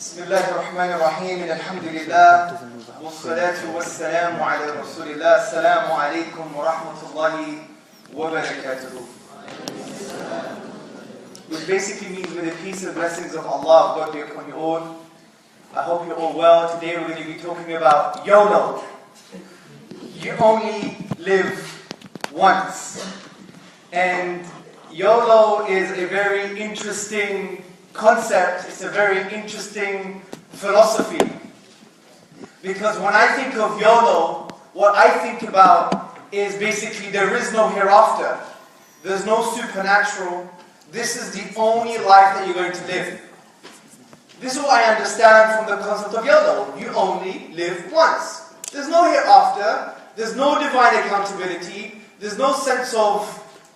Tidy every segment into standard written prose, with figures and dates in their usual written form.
بسم الله الرحمن الرحيم الحمد لله والصلاة والسلام على رسول الله السلام عليكم ورحمة الله وبركاته. Which basically means with the peace and blessings of Allah, God be upon you all. I hope you're all well. Today we're going to be talking about Yolo. You only live once. And Yolo is a very interesting concept. It's a very interesting philosophy. Because when I think of Yolo, what I think about is basically there is no hereafter. There's no supernatural. This is the only life that you're going to live. This is what I understand from the concept of Yolo. You only live once. There's no hereafter. There's no divine accountability. There's no sense of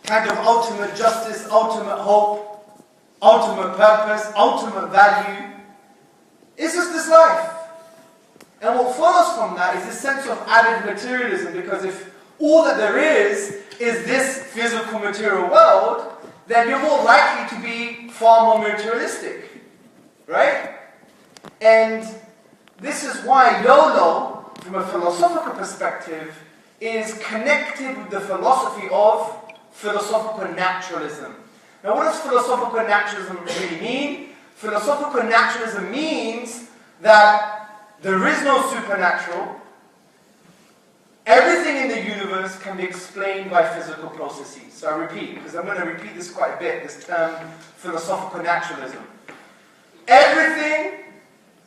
kind of ultimate justice, ultimate hope, ultimate purpose, ultimate value. It's just this life. And what follows from that is this sense of added materialism, because if all that there is this physical material world, then you're more likely to be far more materialistic. Right? And this is why Yolo, from a philosophical perspective, is connected with the philosophy of philosophical naturalism. Now, what does philosophical naturalism really mean? Philosophical naturalism means that there is no supernatural. Everything in the universe can be explained by physical processes. So I repeat, because I'm going to repeat this quite a bit, this term, philosophical naturalism. Everything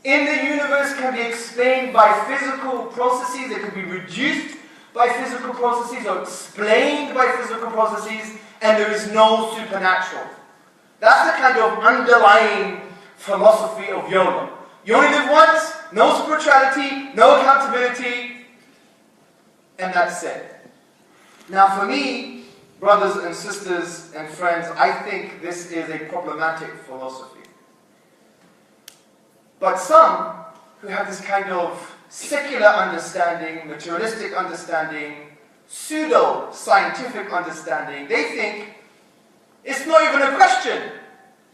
in the universe can be explained by physical processes. It can be reduced by physical processes or explained by physical processes. And there is no supernatural. That's the kind of underlying philosophy of Yolo. You only live once, no spirituality, no accountability, and that's it. Now for me, brothers and sisters and friends, I think this is a problematic philosophy. But some who have this kind of secular understanding, materialistic understanding, pseudo-scientific understanding, they think it's not even a question.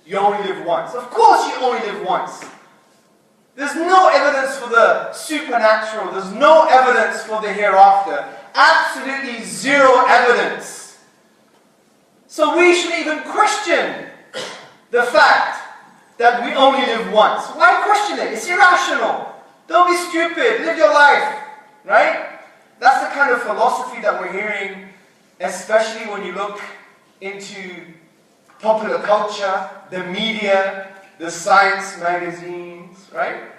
You only live once. Of course you only live once. There's no evidence for the supernatural. There's no evidence for the hereafter. Absolutely zero evidence. So we shouldn't even question the fact that we only live once. Why question it? It's irrational. Don't be stupid. Live your life. Right? That's the kind of philosophy that we're hearing, especially when you look into popular culture, the media, the science magazines, right?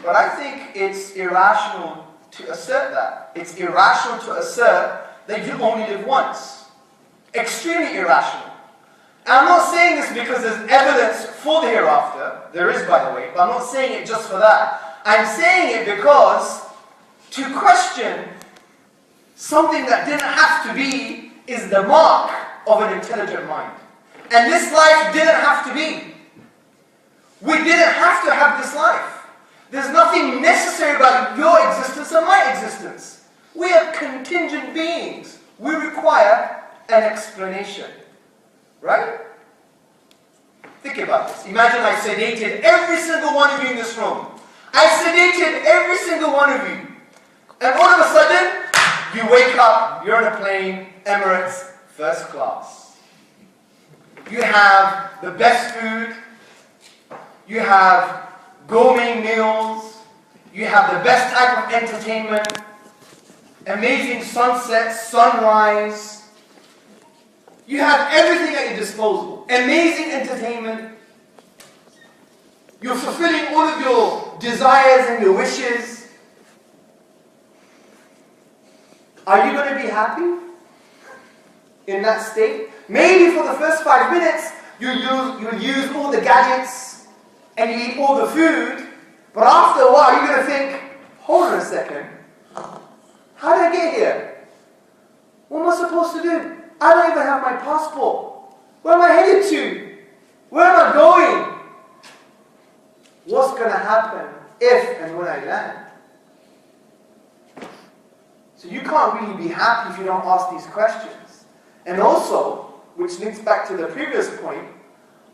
But I think it's irrational to assert that. It's irrational to assert that you only live once. Extremely irrational. And I'm not saying this because there's evidence for the hereafter. There is, by the way, but I'm not saying it just for that. I'm saying it because to question something that didn't have to be is the mark of an intelligent mind. And this life didn't have to be. We didn't have to have this life. There's nothing necessary about your existence and my existence. We are contingent beings. We require an explanation. Right? Think about this. Imagine I sedated every single one of you in this room. I sedated every single one of you. And all of a sudden, you wake up, you're on a plane, Emirates, first class. You have the best food. You have gourmet meals. You have the best type of entertainment. Amazing sunset, sunrise. You have everything at your disposal. Amazing entertainment. You're fulfilling all of your desires and your wishes. Are you going to be happy in that state? Maybe for the first 5 minutes, you'll use all the gadgets and you eat all the food. But after a while, you're going to think, hold on a second. How did I get here? What am I supposed to do? I don't even have my passport. Where am I headed to? Where am I going? What's going to happen if and when I land? So you can't really be happy if you don't ask these questions. And also, which links back to the previous point,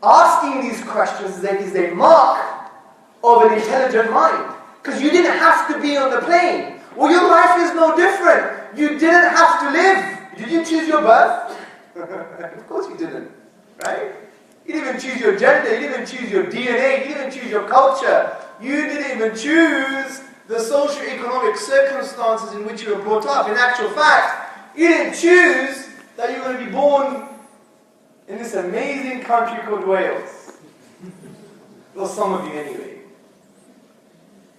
asking these questions is a mark of an intelligent mind. Because you didn't have to be on the plane. Well, your life is no different. You didn't have to live. Did you choose your birth? Of course you didn't, right? You didn't even choose your gender. You didn't even choose your DNA. You didn't even choose your culture. You didn't even choose the socio-economic circumstances in which you were brought up. In actual fact, you didn't choose that you were going to be born in this amazing country called Wales. Well, some of you anyway.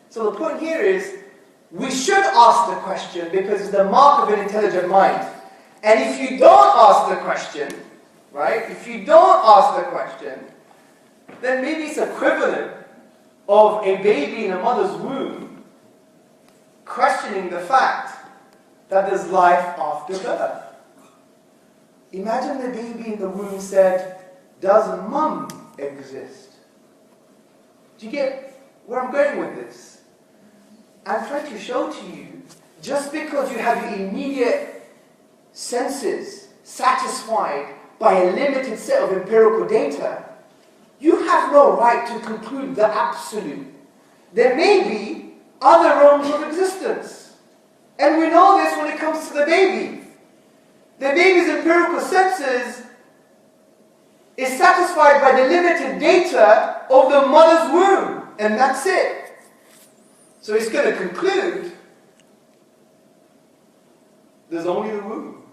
So the point here is, we should ask the question because it's the mark of an intelligent mind. And if you don't ask the question, right, if you don't ask the question, then maybe it's equivalent of a baby in a mother's womb questioning the fact that there's life after birth. Imagine the baby in the womb said, does mum exist? Do you get where I'm going with this? I'm trying to show to you, just because you have your immediate senses satisfied by a limited set of empirical data, you have no right to conclude the absolute. There may be other realms of existence. And we know this when it comes to the baby. The baby's empirical senses is satisfied by the limited data of the mother's womb. And that's it. So it's going to conclude there's only the womb.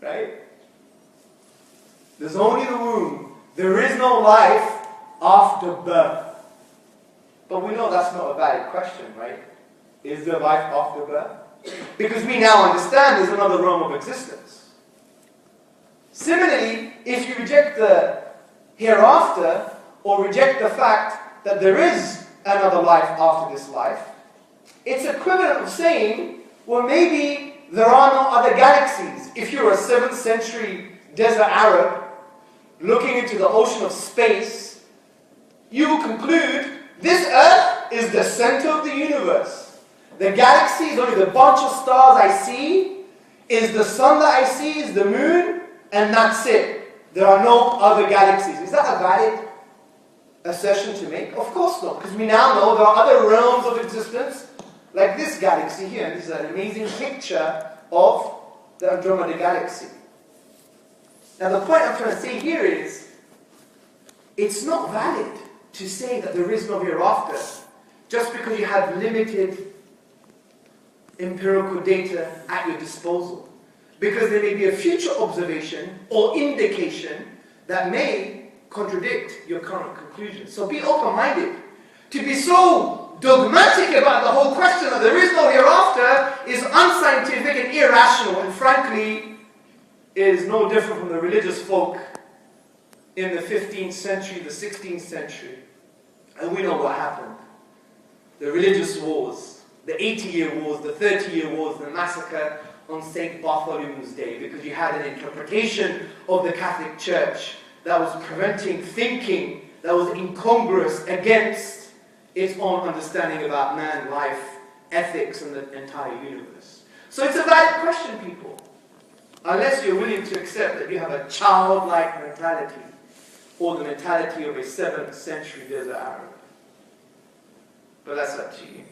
Right? There's only the womb. There is no life after birth. But we know that's not a valid question, right? Is there life after birth? Because we now understand there's another realm of existence. Similarly, if you reject the hereafter, or reject the fact that there is another life after this life, it's equivalent of saying, well, maybe there are no other galaxies. If you're a 7th century desert Arab looking into the ocean of space, you will conclude this Earth is the center of the universe. The galaxy is only the bunch of stars I see, is the sun that I see, is the moon, and that's it. There are no other galaxies. Is that a valid assertion to make? Of course not, because we now know there are other realms of existence, like this galaxy here. This is an amazing picture of the Andromeda galaxy. Now the point I'm trying to say here is, it's not valid to say that there is no hereafter just because you have limited empirical data at your disposal. Because there may be a future observation or indication that may contradict your current conclusion. So be open-minded. To be so dogmatic about the whole question that there is no hereafter is unscientific and irrational, and frankly is no different from the religious folk in the 15th century, the 16th century. And we know what happened. The religious wars, the 80-year wars, the 30-year wars, the massacre on St. Bartholomew's Day, because you had an interpretation of the Catholic Church that was preventing thinking that was incongruous against its own understanding about man, life, ethics, and the entire universe. So it's a valid question, people. Unless you're willing to accept that you have a childlike mentality, or the mentality of a 7th century desert Arab. But that's up to you.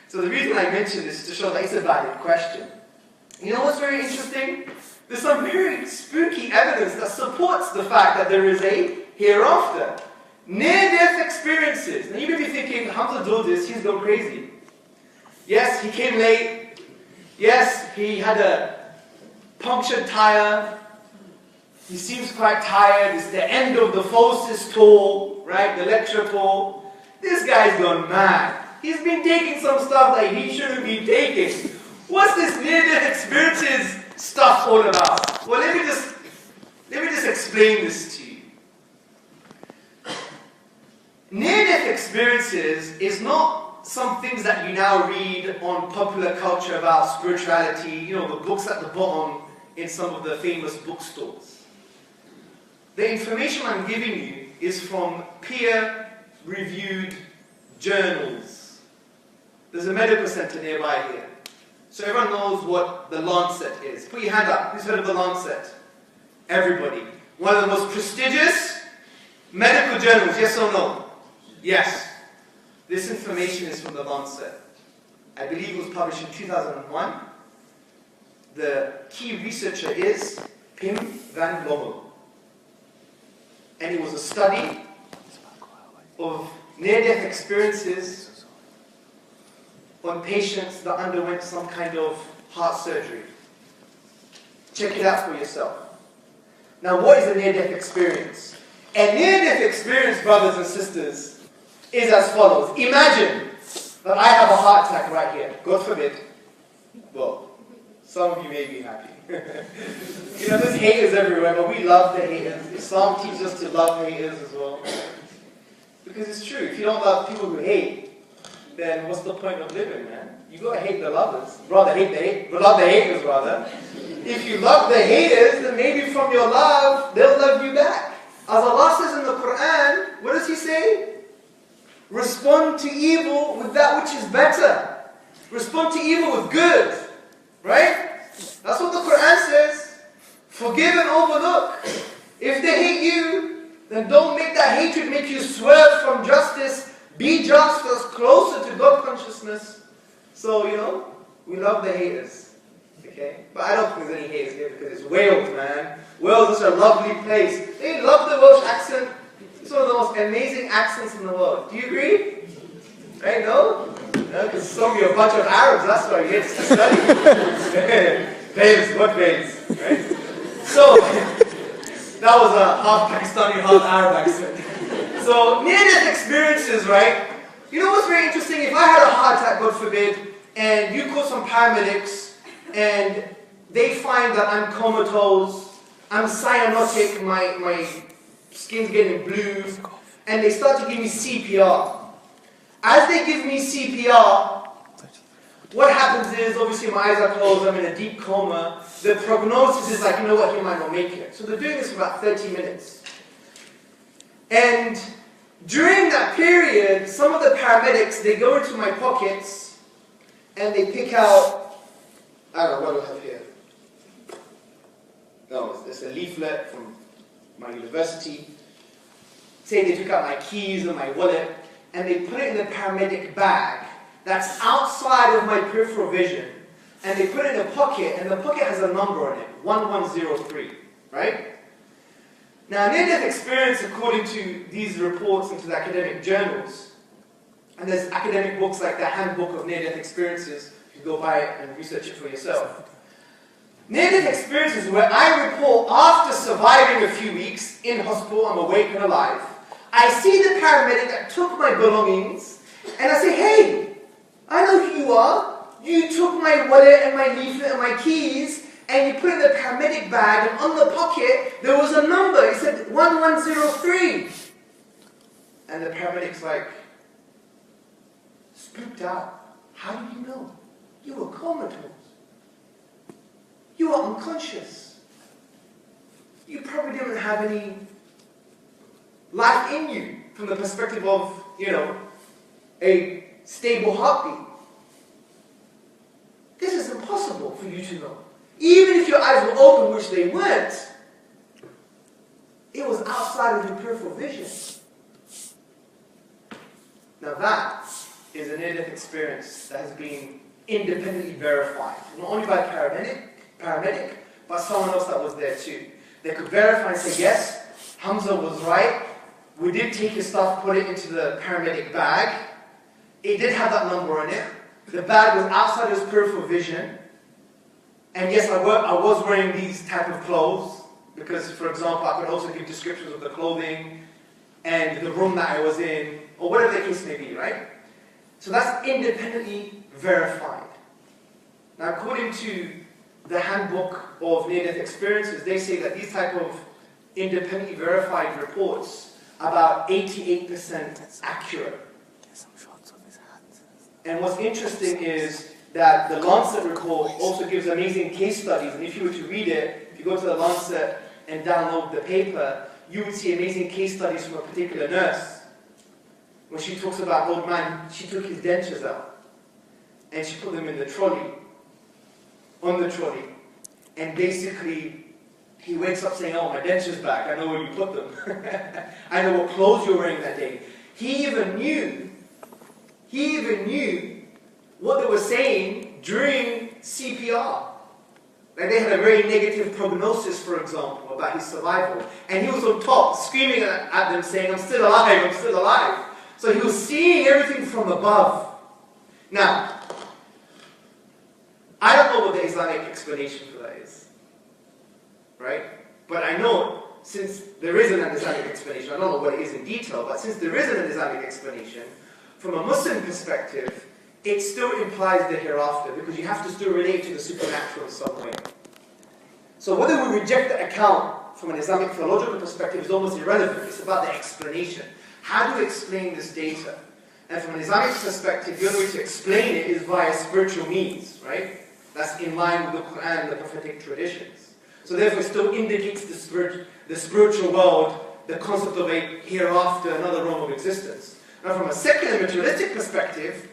So the reason I mention this is to show that it's a valid question. You know what's very interesting? There's some very spooky evidence that supports the fact that there is a hereafter. Near-death experiences. Now you may be thinking, Hamza Tzortzis, he's gone crazy. Yes, he came late. Yes, he had a punctured tire. He seems quite tired. It's the end of the Phosis tour, right? The lecture tour. This guy's gone mad. He's been taking some stuff that he shouldn't be taking. What's this near-death experiences stuff all about? Well, let me just explain this to you. Near-death experiences is not some things that you now read on popular culture about spirituality, you know, the books at the bottom in some of the famous bookstores. The information I'm giving you is from peer-reviewed journals. There's a medical center nearby here. So everyone knows what the Lancet is. Put your hand up. Who's heard of the Lancet? Everybody. One of the most prestigious medical journals, yes or no? Yes. This information is from the Lancet. I believe it was published in 2001. The key researcher is Pim van Lommel. And it was a study of near-death experiences on patients that underwent some kind of heart surgery. Check it out for yourself. Now, what is a near-death experience? A near-death experience, brothers and sisters, is as follows. Imagine that I have a heart attack right here. God forbid. Well, some of you may be happy. You know, there's haters everywhere, but we love the haters. Islam teaches us to love haters as well. Because it's true. If you don't love people who hate, then what's the point of living, man? You gotta hate the lovers. Love the haters, rather. If you love the haters, then maybe from your love, they'll love you back. As Allah says in the Quran, what does He say? Respond to evil with that which is better. Respond to evil with good. Right? That's what the Quran says. Forgive and overlook. If they hate you, then don't make that hatred make you swerve from justice. Be just, as closer to God consciousness. So, you know, we love the haters. Okay? But I don't think there's any haters here because it's Wales, man. Wales is a lovely place. They love the Welsh accent. It's one of the most amazing accents in the world. Do you agree? Right? No? Because some of you are a bunch of Arabs, that's why you're here to study. Veils, what veils? Right? So, that was a half Pakistani, half Arab accent. So, near-death experiences, right? You know what's very interesting? If I had a heart attack, God forbid, and you call some paramedics, and they find that I'm comatose, I'm cyanotic, my skin's getting blue, and they start to give me CPR. As they give me CPR, what happens is, obviously my eyes are closed, I'm in a deep coma, the prognosis is like, you know what, he might not make it. So they're doing this for about 30 minutes. And during that period, some of the paramedics, they go into my pockets, and they pick out, I don't know, what do I have here? No, it's a leaflet from my university. Say they took out my keys and my wallet, and they put it in the paramedic bag that's outside of my peripheral vision, and they put it in a pocket, and the pocket has a number on it, 1103, right? Now, near-death experience, according to these reports and to the academic journals, and there's academic books like the Handbook of Near-Death Experiences, you can go buy it and research it for yourself. Near-death experiences where I report after surviving a few weeks in hospital, I'm awake and alive, I see the paramedic that took my belongings, and I say, hey, I know who you are. You took my wallet and my leaflet and my keys, and you put it in the paramedic bag, and on the pocket, there was a number. It said 1103. And the paramedic's like, spooked out. How do you know? You were comatose. You were unconscious. You probably didn't have any life in you from the perspective of, you know, a stable heartbeat. This is impossible for you to know. Even if your eyes were open, which they weren't, it was outside of your peripheral vision. Now that is a near-death experience that has been independently verified. Not only by paramedic, but someone else that was there too. They could verify and say, yes, Hamza was right. We did take his stuff, put it into the paramedic bag. It did have that number on it. The bag was outside his peripheral vision. And yes, I was wearing these type of clothes because, for example, I could also give descriptions of the clothing and the room that I was in, or whatever the case may be, right? So that's independently verified. Now, according to the Handbook of Near-Death Experiences, they say that these type of independently verified reports are about 88% accurate. And what's interesting is that the Lancet report also gives amazing case studies, and if you were to read it, if you go to the Lancet and download the paper, you would see amazing case studies from a particular nurse. When she talks about old man, she took his dentures out, and she put them in the trolley, on the trolley, and basically, he wakes up saying, oh, my denture's back, I know where you put them. I know what clothes you're wearing that day. he even knew what they were saying during CPR. Like they had a very negative prognosis, for example, about his survival. And he was on top, screaming at them, saying, I'm still alive, I'm still alive. So he was seeing everything from above. Now, I don't know what the Islamic explanation for that is. Right? But I know, since there isn't an Islamic explanation, I don't know what it is in detail, but since there isn't an Islamic explanation, from a Muslim perspective, it still implies the hereafter, because you have to still relate to the supernatural in some way. So whether we reject the account from an Islamic theological perspective is almost irrelevant. It's about the explanation. How do we explain this data? And from an Islamic perspective, the only way to explain it is via spiritual means, right? That's in line with the Quran and the prophetic traditions. So therefore it still indicates the spiritual world, the concept of a hereafter, another realm of existence. Now from a secular materialistic perspective,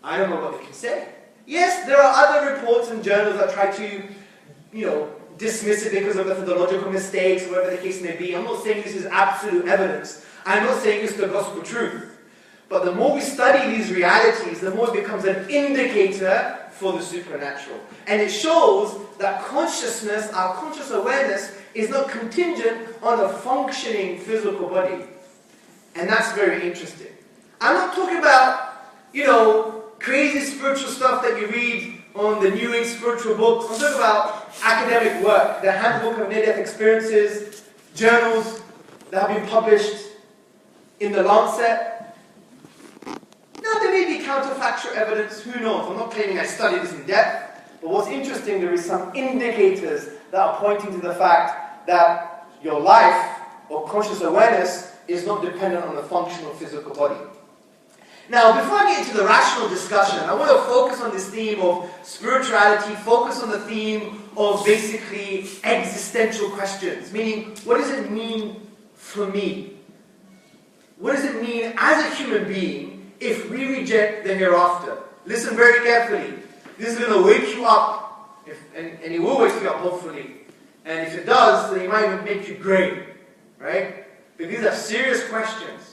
I don't know what they can say. Yes, there are other reports and journals that try to, dismiss it because of methodological mistakes, whatever the case may be. I'm not saying this is absolute evidence. I'm not saying it's the gospel truth. But the more we study these realities, the more it becomes an indicator for the supernatural. And it shows that consciousness, our conscious awareness, is not contingent on a functioning physical body. And that's very interesting. I'm not talking about, crazy spiritual stuff that you read on the New Age spiritual books. I'm talking about academic work, the Handbook of Near-Death Experiences, journals that have been published in the Lancet. Now, there may be counterfactual evidence, who knows? I'm not claiming I studied this in depth, but what's interesting, there is some indicators that are pointing to the fact that your life or conscious awareness is not dependent on the functional physical body. Now, before I get into the rational discussion, I want to focus on this theme of spirituality, focus on the theme of basically existential questions, meaning, what does it mean for me? What does it mean as a human being if we reject the hereafter? Listen very carefully. This is going to wake you up, and it will wake you up, hopefully. And if it does, then it might even make you grey, right? But these are serious questions.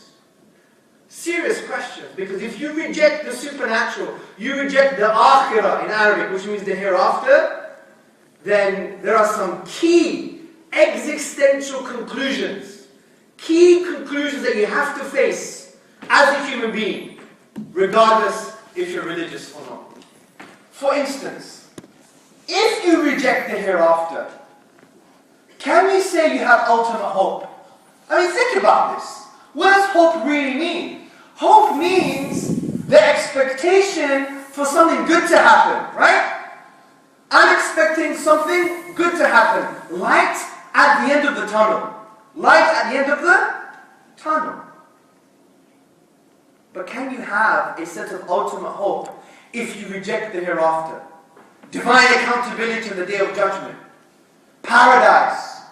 Serious questions, because if you reject the supernatural, you reject the akhirah in Arabic, which means the hereafter, then there are some key existential conclusions. Key conclusions that you have to face as a human being, regardless if you're religious or not. For instance, if you reject the hereafter, can we say you have ultimate hope? I mean, think about this. What does hope really mean? Hope means the expectation for something good to happen, right? I'm expecting something good to happen. Light at the end of the tunnel. Light at the end of the tunnel. But can you have a sense of ultimate hope if you reject the hereafter? Divine accountability on the day of judgment. Paradise.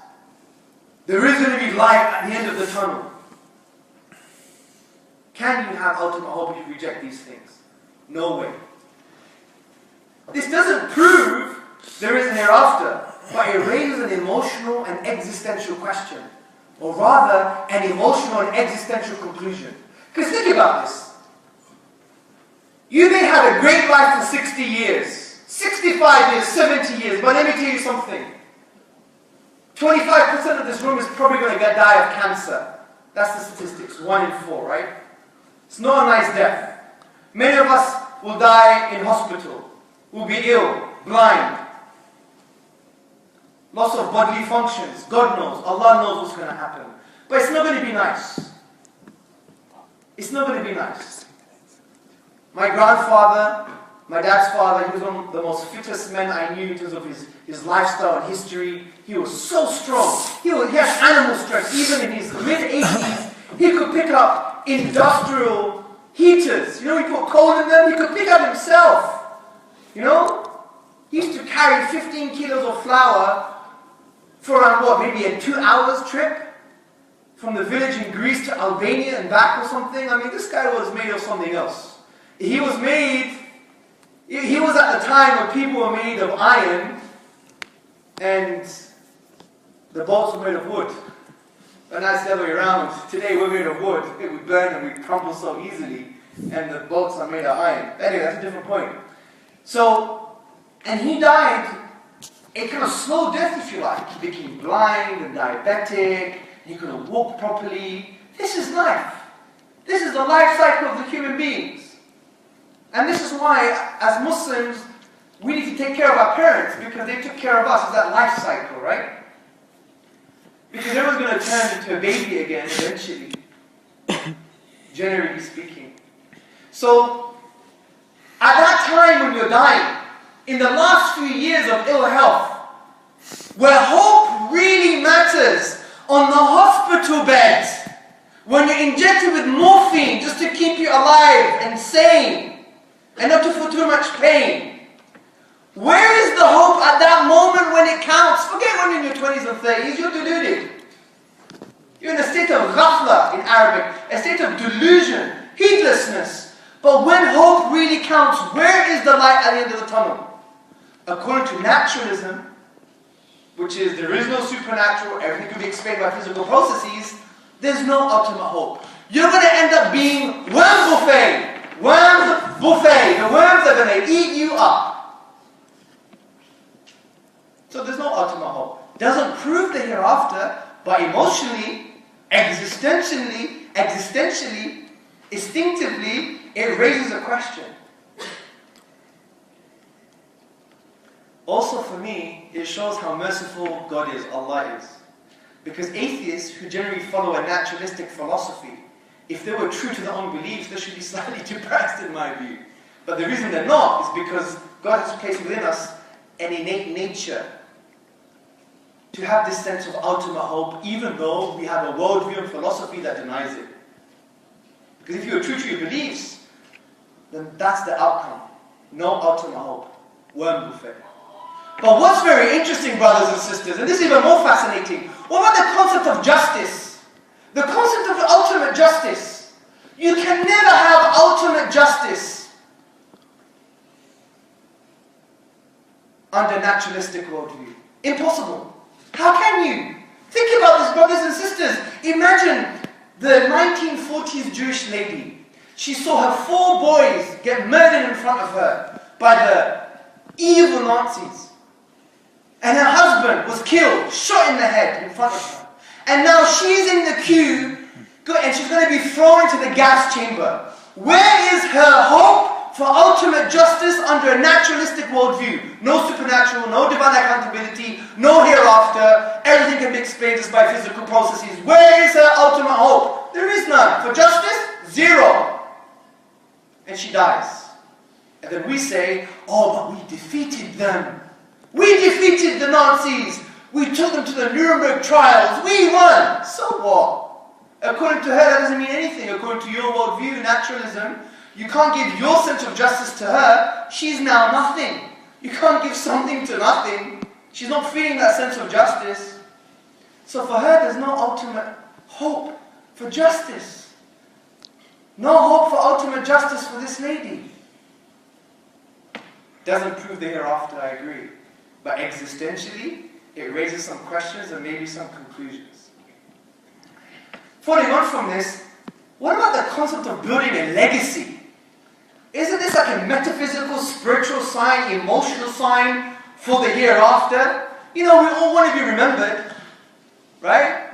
There is going to be light at the end of the tunnel. Can you have ultimate hope if you reject these things? No way. This doesn't prove there is an hereafter, but it raises an emotional and existential question. Or rather, an emotional and existential conclusion. Because think about this. You may have a great life for 60 years, 65 years, 70 years, but let me tell you something. 25% of this room is probably going to die of cancer. That's the statistics, 1 in 4, right? It's not a nice death. Many of us will die in hospital. We'll be ill, blind. Loss of bodily functions. God knows. Allah knows what's going to happen. But it's not going to be nice. It's not going to be nice. My grandfather, my dad's father, he was one of the most fittest men I knew in terms of his lifestyle and history. He was so strong. He had animal strength. Even in his mid-80s, he could pick up industrial heaters. He put coal in them, he could pick up himself. He used to carry 15 kilos of flour for around maybe a 2 hours trip from the village in Greece to Albania and back or something. I mean, this guy was made of something else. He was at the time when people were made of iron and the boats were made of wood. But that's the other way around. Today we're made of wood. We burn and we crumble so easily. And the boats are made of iron. Anyway, that's a different point. So, and he died a kind of slow death, if you like. He became blind and diabetic. He couldn't walk properly. This is life. This is the life cycle of the human beings. And this is why, as Muslims, we need to take care of our parents, because they took care of us. It's that life cycle, right? Because everyone's going to turn into a baby again eventually, generally speaking. So, at that time when you're dying, in the last few years of ill health, where hope really matters, on the hospital bed, when you're injected with morphine just to keep you alive and sane, and not to feel too much pain, where is the hope at that moment when it counts? Forget when you're in your 20s and 30s, you're deluded. You're in a state of ghafla in Arabic, a state of delusion, heedlessness. But when hope really counts, where is the light at the end of the tunnel? According to naturalism, which is there is no supernatural, everything can be explained by physical processes, there's no ultimate hope. You're going to end up being worm buffet. Worms buffet. The worms are going to eat you up. So there's no ultimate hope. Doesn't prove the hereafter, but emotionally, existentially, instinctively, it raises a question. Also for me, it shows how merciful God is, Allah is. Because atheists who generally follow a naturalistic philosophy, if they were true to their own beliefs, they should be slightly depressed in my view. But the reason they're not is because God has placed within us an innate nature to have this sense of ultimate hope, even though we have a worldview and philosophy that denies it. Because if you are true to your beliefs, then that's the outcome. No ultimate hope. Worm buffet. But what's very interesting, brothers and sisters, and this is even more fascinating, what about the concept of justice? The concept of ultimate justice. You can never have ultimate justice under naturalistic worldview. Impossible. How can you? Think about this, brothers and sisters. Imagine the 1940s Jewish lady. She saw her 4 boys get murdered in front of her by the evil Nazis. And her husband was killed, shot in the head in front of her. And now she's in the queue, and she's going to be thrown into the gas chamber. Where is her hope for ultimate justice under a naturalistic worldview? No supernatural, no divine accountability, no hereafter. Everything can be explained just by physical processes. Where is her ultimate hope? There is none. For justice, 0. And she dies. And then we say, oh, but we defeated them. We defeated the Nazis. We took them to the Nuremberg trials. We won. So what? According to her, that doesn't mean anything. According to your worldview, naturalism, you can't give your sense of justice to her. She's now nothing. You can't give something to nothing. She's not feeling that sense of justice. So for her, there's no ultimate hope for justice. No hope for ultimate justice for this lady. Doesn't prove the hereafter, I agree. But existentially, it raises some questions and maybe some conclusions. Following on from this, what about the concept of building a legacy? Isn't this like a metaphysical, spiritual sign, emotional sign for the hereafter? You know, we all want to be remembered, right?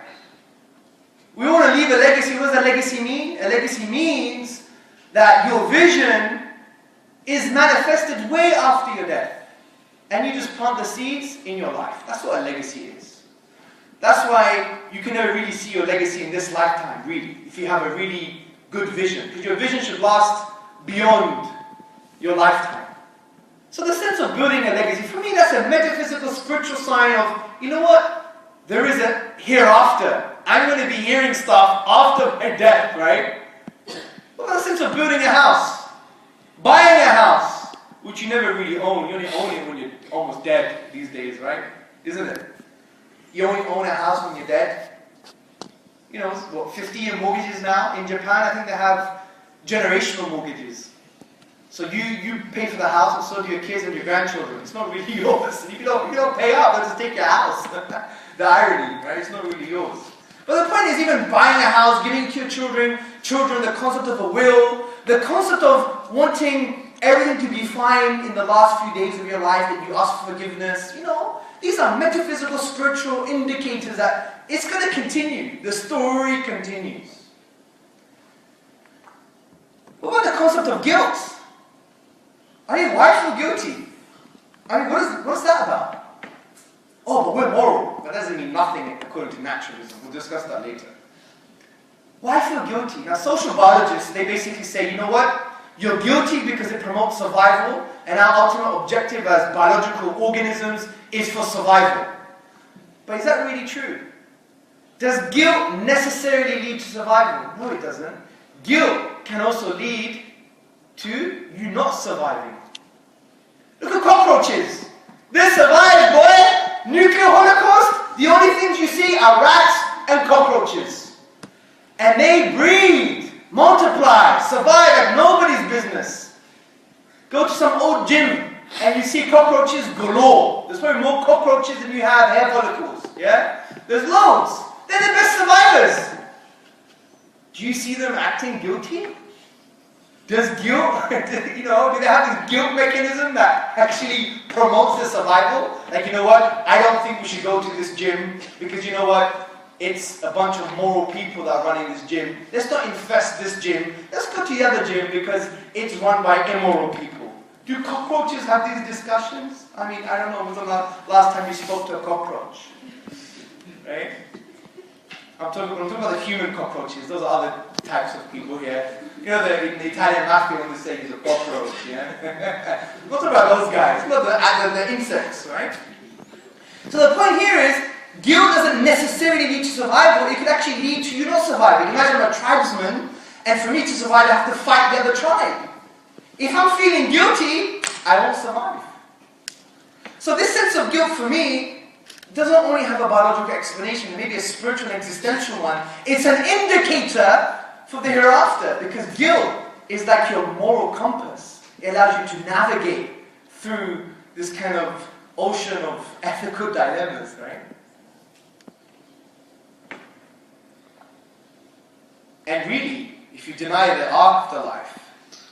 We want to leave a legacy. What does a legacy mean? A legacy means that your vision is manifested way after your death. And you just plant the seeds in your life. That's what a legacy is. That's why you can never really see your legacy in this lifetime, really, if you have a really good vision. Because your vision should last beyond your lifetime. So the sense of building a legacy, for me, that's a metaphysical, spiritual sign of, you know what? There is a hereafter. I'm going to be hearing stuff after my death, right? What about the sense of building a house? Buying a house, which you never really own. You only own it when you're almost dead these days, right? Isn't it? You only own a house when you're dead. You know, what, 50-year mortgages now? In Japan, I think they have generational mortgages. So you pay for the house, and so do your kids and your grandchildren. It's not really yours. If you don't pay up, they'll just take your house. The irony, right? It's not really yours. But the point is, even buying a house, giving to your children, the concept of a will, the concept of wanting everything to be fine in the last few days of your life, that you ask for forgiveness, these are metaphysical, spiritual indicators that it's going to continue. The story continues. What about the concept of guilt? Why feel guilty? What's that about? Oh, but we're moral. That doesn't mean nothing according to naturalism. We'll discuss that later. Why feel guilty? Now, social biologists, they basically say, you know what? You're guilty because it promotes survival, and our ultimate objective as biological organisms is for survival. But is that really true? Does guilt necessarily lead to survival? No, it doesn't. Guilt can also lead to you not surviving. Look at cockroaches. They survived, boy! Nuclear holocaust, the only things you see are rats and cockroaches. And they breed, multiply, survive like nobody's business. Go to some old gym and you see cockroaches galore. There's probably more cockroaches than you have hair follicles. Yeah? There's loads. They're the best survivors. Do you see them acting guilty? Does guilt, do they have this guilt mechanism that actually promotes their survival? Like, you know what? I don't think we should go to this gym because you know what? It's a bunch of moral people that are running this gym. Let's not infest this gym. Let's go to the other gym because it's run by immoral people. Do cockroaches have these discussions? I don't know. When was the last time you spoke to a cockroach? Right? I'm talking about the human cockroaches. Those are other types of people here. In the Italian mafia when they say he's a cockroach, yeah? I'm not talking about those guys. Not the insects, right? So the point here is, guilt doesn't necessarily lead to survival. It could actually lead to you not surviving. Imagine I'm a tribesman, and for me to survive, I have to fight the other tribe. If I'm feeling guilty, I won't survive. So this sense of guilt for me doesn't only have a biological explanation, maybe a spiritual and existential one. It's an indicator for the hereafter, because guilt is like your moral compass. It allows you to navigate through this kind of ocean of ethical dilemmas, right? And really, if you deny the afterlife,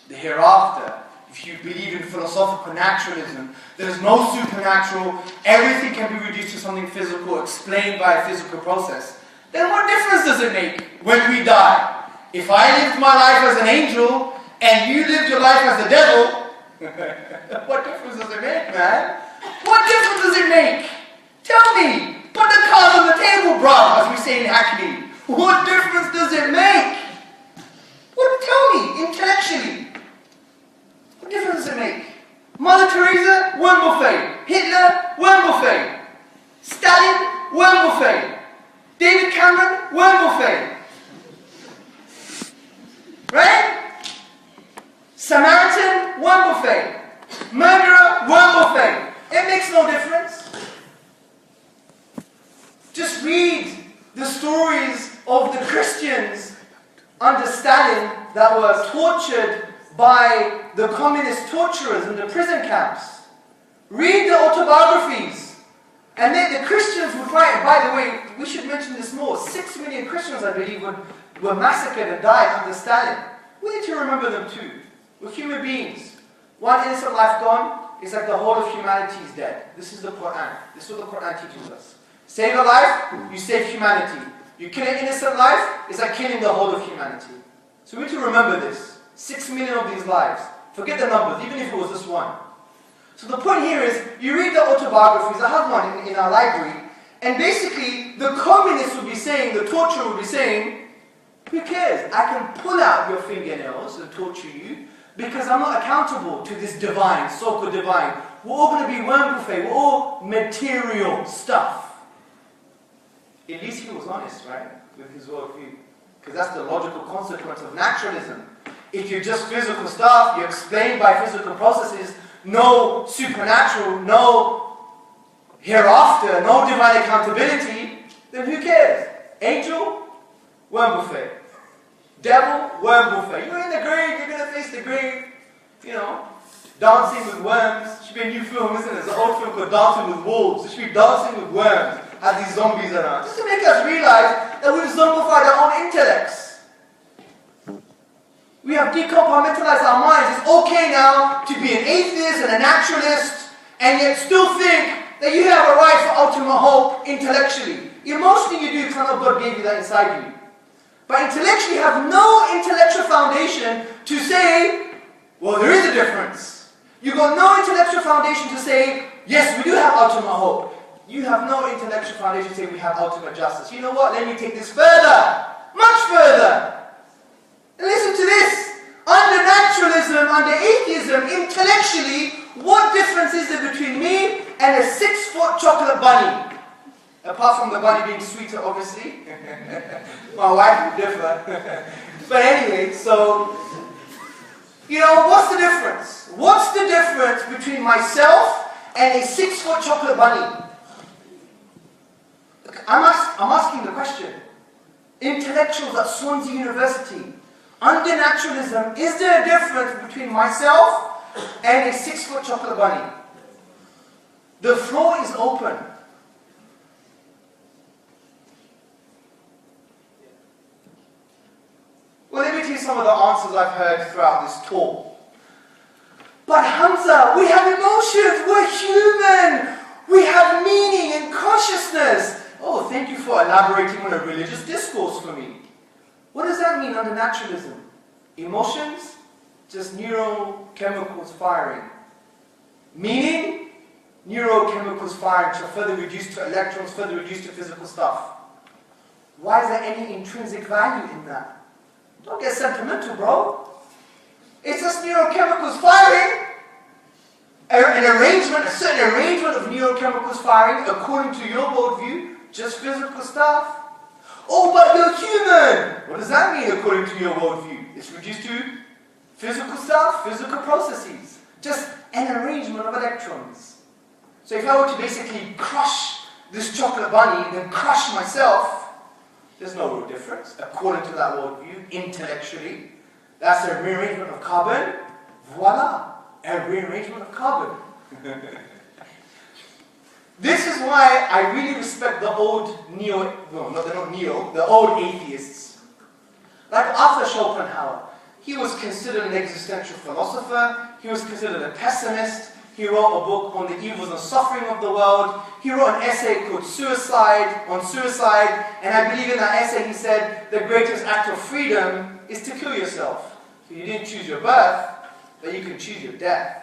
the hereafter, if you believe in philosophical naturalism, there's no supernatural, everything can be reduced to something physical, explained by a physical process, then what difference does it make when we die? If I lived my life as an angel, and you lived your life as the devil, what difference does it make, man? What difference does it make? Tell me. Put the cards on the table, bruv, as we say in Hackney. What difference does it make? Tell me, intellectually. What difference does it make? Mother Teresa, worm buffet. Hitler, worm buffet. Stalin, worm buffet. David Cameron, worm buffet. Right? Samaritan, worm buffet. Murderer, worm buffet. It makes no difference. Just read the stories of the Christians under Stalin that were tortured by the communist torturers in the prison camps. Read the autobiographies. And then the Christians would write, and by the way, we should mention this more, 6 million Christians, I believe, were massacred and died under Stalin. We need to remember them too. We're human beings. One innocent life gone, it's like the whole of humanity is dead. This is the Quran. This is what the Quran teaches us. Save a life, you save humanity. You kill an innocent life, it's like killing the whole of humanity. So we need to remember this. 6 million of these lives. Forget the numbers, even if it was just one. So the point here is, you read the autobiographies, I have one in our library, and basically the communists would be saying, the torturer would be saying, who cares? I can pull out your fingernails and torture you because I'm not accountable to this divine, so-called divine. We're all going to be worm buffet. We're all material stuff. At least he was honest, right? With his worldview. Because that's the logical consequence of naturalism. If you're just physical stuff, you're explained by physical processes, no supernatural, no hereafter, no divine accountability, then who cares? Angel, worm buffet. Devil, worm buffet. You're in the grave, you're going to face the grave. Dancing with worms. It should be a new film, isn't it? It's an old film called Dancing with Wolves. It should be Dancing with Worms. have these zombies around. Just to make us realize that we've zombified our own intellects. We have decompartmentalized our minds. It's okay now to be an atheist and a naturalist and yet still think that you have a right for ultimate hope intellectually. Emotionally you do because I know God gave you that inside you. But intellectually you have no intellectual foundation to say, well, there is a difference. You've got no intellectual foundation to say, yes, we do have ultimate hope. You have no intellectual foundation to say we have ultimate justice. You know what? Let me take this further. Much further. And listen to this. Under naturalism, under atheism, intellectually, what difference is there between me and a 6-foot chocolate bunny? Apart from the bunny being sweeter, obviously. My wife would differ. But anyway, so, you know, what's the difference? What's the difference between myself and a 6-foot chocolate bunny? I'm asking the question. Intellectuals at Swansea University, under naturalism, is there a difference between myself and a 6-foot chocolate bunny? The floor is open. Well, let me tell you some of the answers I've heard throughout this talk. But Hamza, we have emotions, we're human, we have meaning and consciousness. Oh, thank you for elaborating on a religious discourse for me. What does that mean under naturalism? Emotions? Just neurochemicals firing. Meaning? Neurochemicals firing, which are further reduced to electrons, further reduced to physical stuff. Why is there any intrinsic value in that? Don't get sentimental, bro. It's just neurochemicals firing. A certain arrangement of neurochemicals firing according to your worldview. Just physical stuff. Oh, but you're human. What does that mean according to your worldview? It's reduced to physical stuff, physical processes. Just an arrangement of electrons. So if I were to basically crush this chocolate bunny and then crush myself, there's no real difference according to that worldview, intellectually. That's a rearrangement of carbon. Voila, a rearrangement of carbon. This is why I really respect the old the old atheists. Like Arthur Schopenhauer. He was considered an existential philosopher. He was considered a pessimist. He wrote a book on the evils and suffering of the world. He wrote an essay called Suicide, and I believe in that essay he said, the greatest act of freedom is to kill yourself. So you didn't choose your birth, but you can choose your death.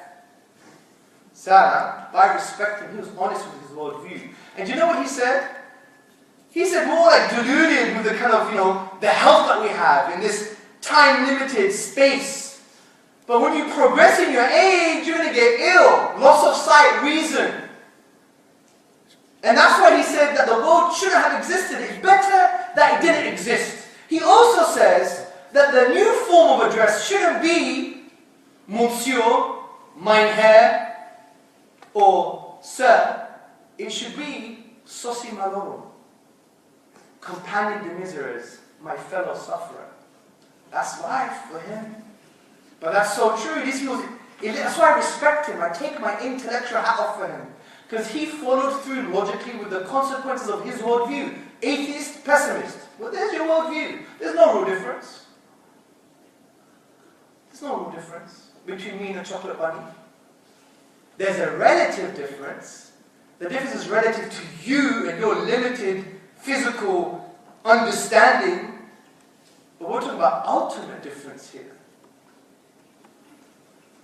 Sarah, by respect him, he was honest with his worldview. And do you know what he said? He said more like deluded with the kind of, the health that we have in this time-limited space. But when you progress in your age, you're going to get ill. Loss of sight, reason. And that's why he said that the world shouldn't have existed. It's better that it didn't exist. He also says that the new form of address shouldn't be Monsieur, mein Herr, or Sir. It should be Soci Maloro, companion de misères, my fellow sufferer. That's life for him. But that's so true. That's why I respect him. I take my intellectual hat off for him. Because he followed through logically with the consequences of his worldview. Atheist, pessimist. Well, there's your worldview. There's no real difference. There's no real difference between me and the chocolate bunny. There's a relative difference. The difference is relative to you and your limited physical understanding. But we're talking about ultimate difference here.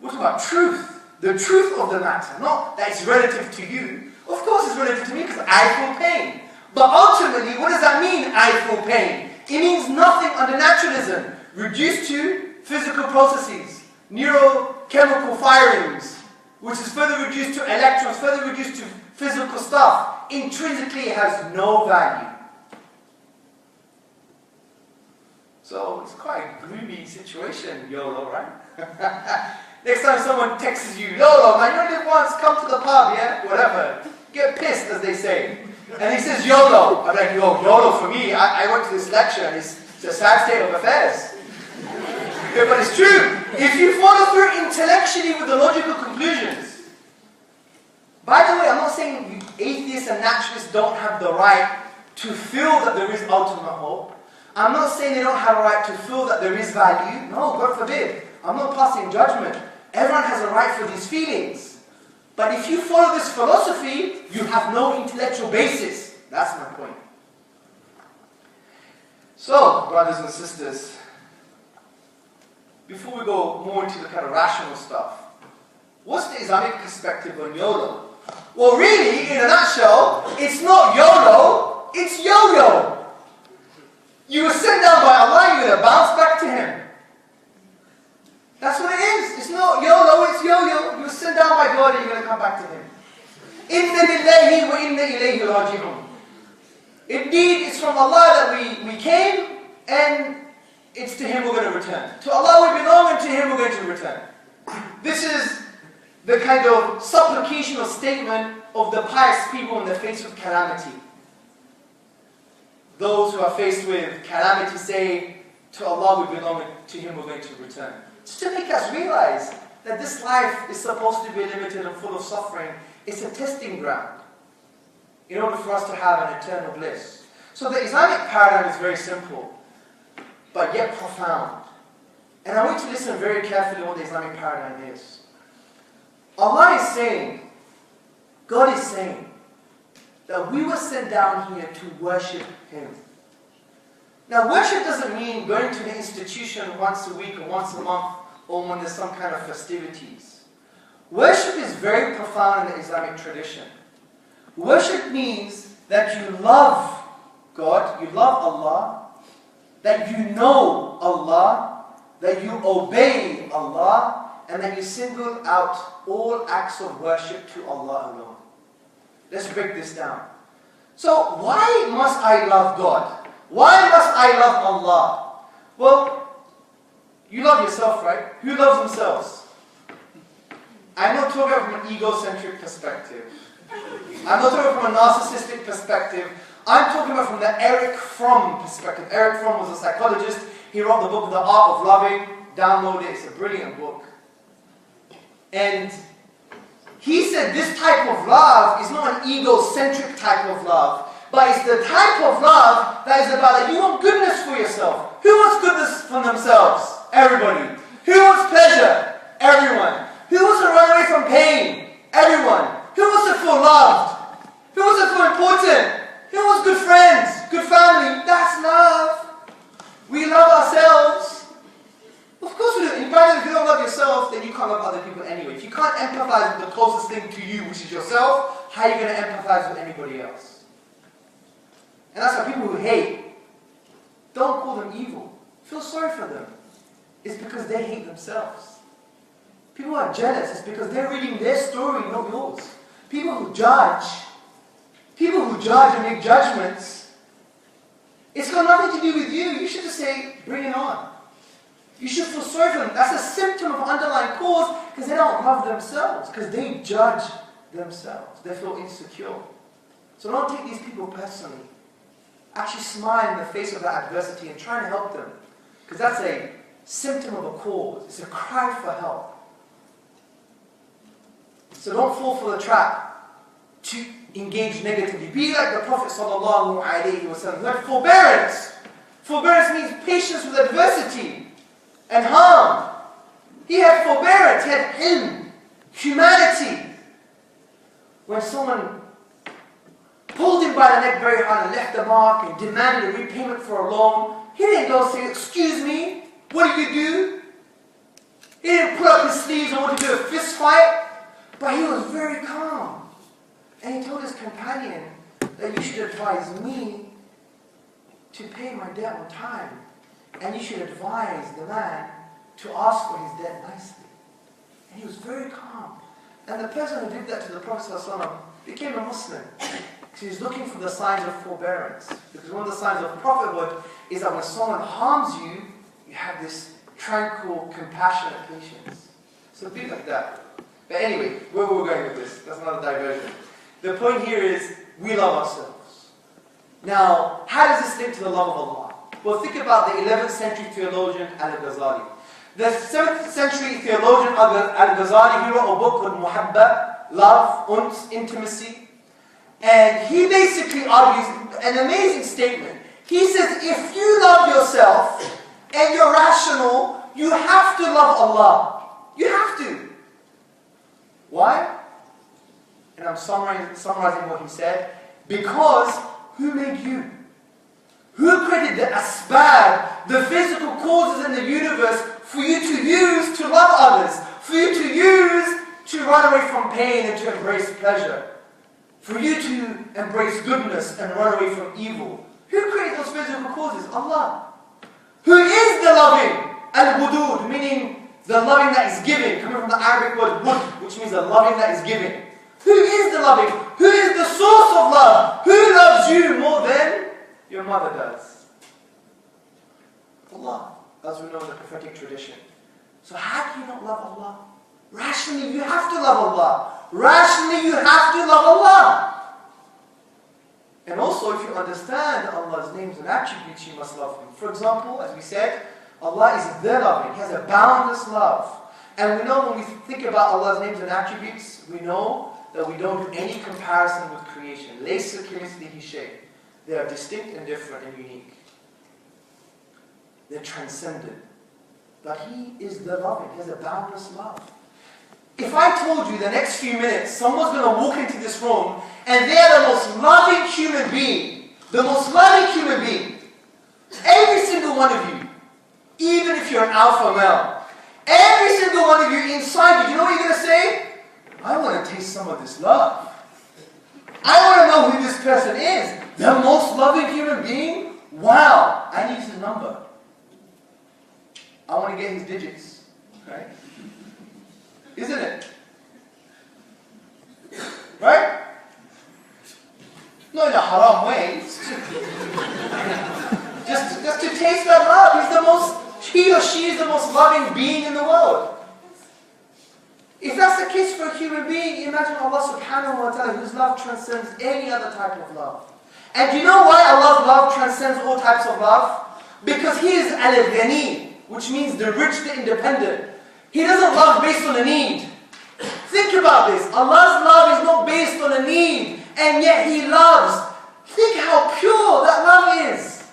We're talking about truth. The truth of the matter. Not that it's relative to you. Of course it's relative to me because I feel pain. But ultimately, what does that mean, I feel pain? It means nothing under naturalism. Reduced to physical processes. Neurochemical firings. Which is further reduced to electrons, further reduced to physical stuff. Intrinsically, it has no value. So, it's quite a gloomy situation, Yolo, right? Next time someone texts you, Yolo, man, you only live once, come to the pub, yeah? Whatever. Get pissed, as they say. And he says, Yolo. I'm like, Yolo for me, I went to this lecture, and it's a sad state of affairs. Yeah, but it's true. If you follow through intellectually with the logical conclusions, By the way, I'm not saying atheists and naturalists don't have the right to feel that there is ultimate hope. I'm not saying they don't have a right to feel that there is value. No, God forbid. I'm not passing judgment. Everyone has a right for these feelings. But if you follow this philosophy, you have no intellectual basis. That's my point. So, brothers and sisters, before we go more into the kind of rational stuff, what's the Islamic perspective on YOLO? Well, really, in a nutshell, it's not YOLO, it's yo-yo. You were sent down by Allah, you're going to bounce back to Him. That's what it is. It's not YOLO, it's yo-yo. You were sent down by God and you're going to come back to Him. Inna lillahi wa inna ilayhi raji'un. Indeed, it's from Allah that we came, and it's to Him we're going to return. To Allah we belong, and to Him we're going to return. This is the kind of supplicational statement of the pious people in the face of calamity. Those who are faced with calamity say, to Allah we belong, and to Him we're going to return. Just to make us realize that this life is supposed to be limited and full of suffering. It's a testing ground in order for us to have an eternal bliss. So the Islamic paradigm is very simple, but yet profound. And I want you to listen very carefully to what the Islamic paradigm is. Allah is saying, God is saying, that we were sent down here to worship Him. Now, worship doesn't mean going to the institution once a week or once a month or when there's some kind of festivities. Worship is very profound in the Islamic tradition. Worship means that you love God, you love Allah, that you know Allah, that you obey Allah, and that you single out all acts of worship to Allah alone. Let's break this down. So, why must I love God? Why must I love Allah? Well, you love yourself, right? Who loves themselves? I'm not talking from an egocentric perspective. I'm not talking from a narcissistic perspective. I'm talking about from the Erich Fromm perspective. Erich Fromm was a psychologist. He wrote the book, The Art of Loving. Download it. It's a brilliant book. And he said this type of love is not an egocentric type of love, but it's the type of love that is about that you want goodness for yourself. Who wants goodness for themselves? Everybody. Who wants pleasure? Everyone. Who wants to run away from pain? Everyone. Who wants to feel loved? Who wants to feel important? Who wants good friends? Good family? That's love. We love ourselves. Of course we do. In fact, if you don't love yourself, then you can't love other people anyway. If you can't empathize with the closest thing to you, which is yourself, how are you going to empathize with anybody else? And that's why people who hate, don't call them evil. Feel sorry for them. It's because they hate themselves. People who are jealous, it's because they're reading their story, not yours. People who judge and make judgments, it's got nothing to do with you. You should just say, bring it on. You should feel sorry for them. That's a symptom of underlying cause because they don't love themselves, because they judge themselves. They feel insecure. So don't take these people personally. Actually smile in the face of that adversity and try and help them, because that's a symptom of a cause. It's a cry for help. So don't fall for the trap to engage negatively. Be like the Prophet sallallahu alaihi wasallam, who had forbearance. Forbearance means patience with adversity and harm. He had forbearance, he had ilm, humanity. When someone pulled him by the neck very hard and left a mark and demanded a repayment for a loan, he didn't go say, excuse me, what did you do? He didn't put up his sleeves and want to do a fist fight, but he was very calm. And he told his companion that you should advise me to pay my debt on time. And you should advise the man to ask for his debt nicely. And he was very calm. And the person who did that to the Prophet ﷺ became a Muslim. Because he was looking for the signs of forbearance. Because one of the signs of prophethood is that when someone harms you, you have this tranquil, compassionate patience. So be like that. But anyway, where were we going with this? That's not a diversion. The point here is, we love ourselves. Now, how does this link to the love of Allah? Well, think about the 11th century theologian Al-Ghazali. The 7th century theologian Al-Ghazali, he wrote a book called Muhabba love, uns, intimacy. And he basically argues an amazing statement. He says, if you love yourself and you're rational, you have to love Allah. You have to. Why? And I'm summarizing what he said. Because who made you? Who created the asbab, the physical causes in the universe for you to use to love others, for you to use to run away from pain and to embrace pleasure, for you to embrace goodness and run away from evil? Who created those physical causes? Allah. Who is the loving? Al-Wudud, meaning the loving that is giving, coming from the Arabic word wud, which means the loving that is giving. Who is the loving? Who is the source of love? Who loves you more than your mother does? Allah, as we know in the prophetic tradition. So how can you not love Allah? Rationally, you have to love Allah. Rationally, you have to love Allah. And also, if you understand Allah's names and attributes, you must love Him. For example, as we said, Allah is the loving. He has a boundless love. And we know when we think about Allah's names and attributes, we know that we don't do any comparison with creation. لَيْسَ كَمِثْلِهِ شَيْءٌ. They are distinct and different and unique. They're transcendent. But He is the loving. He has a boundless love. If I told you the next few minutes, someone's going to walk into this room and they are the most loving human being, the most loving human being, every single one of you, even if you're an alpha male, every single one of you inside you, you know what you're going to say? I want to taste some of this love. I want to know who this person is. The most loving human being? Wow, I need his number. I want to get his digits. Right? Isn't it? Right? Not in a haram way. just to taste that love. He or she is the most loving being in the world. If that's the case for a human being, imagine Allah subhanahu wa ta'ala, whose love transcends any other type of love. And do you know why Allah's love transcends all types of love? Because He is al-ghani, which means the rich, the independent. He doesn't love based on a need. Think about this. Allah's love is not based on a need, and yet He loves. Think how pure that love is.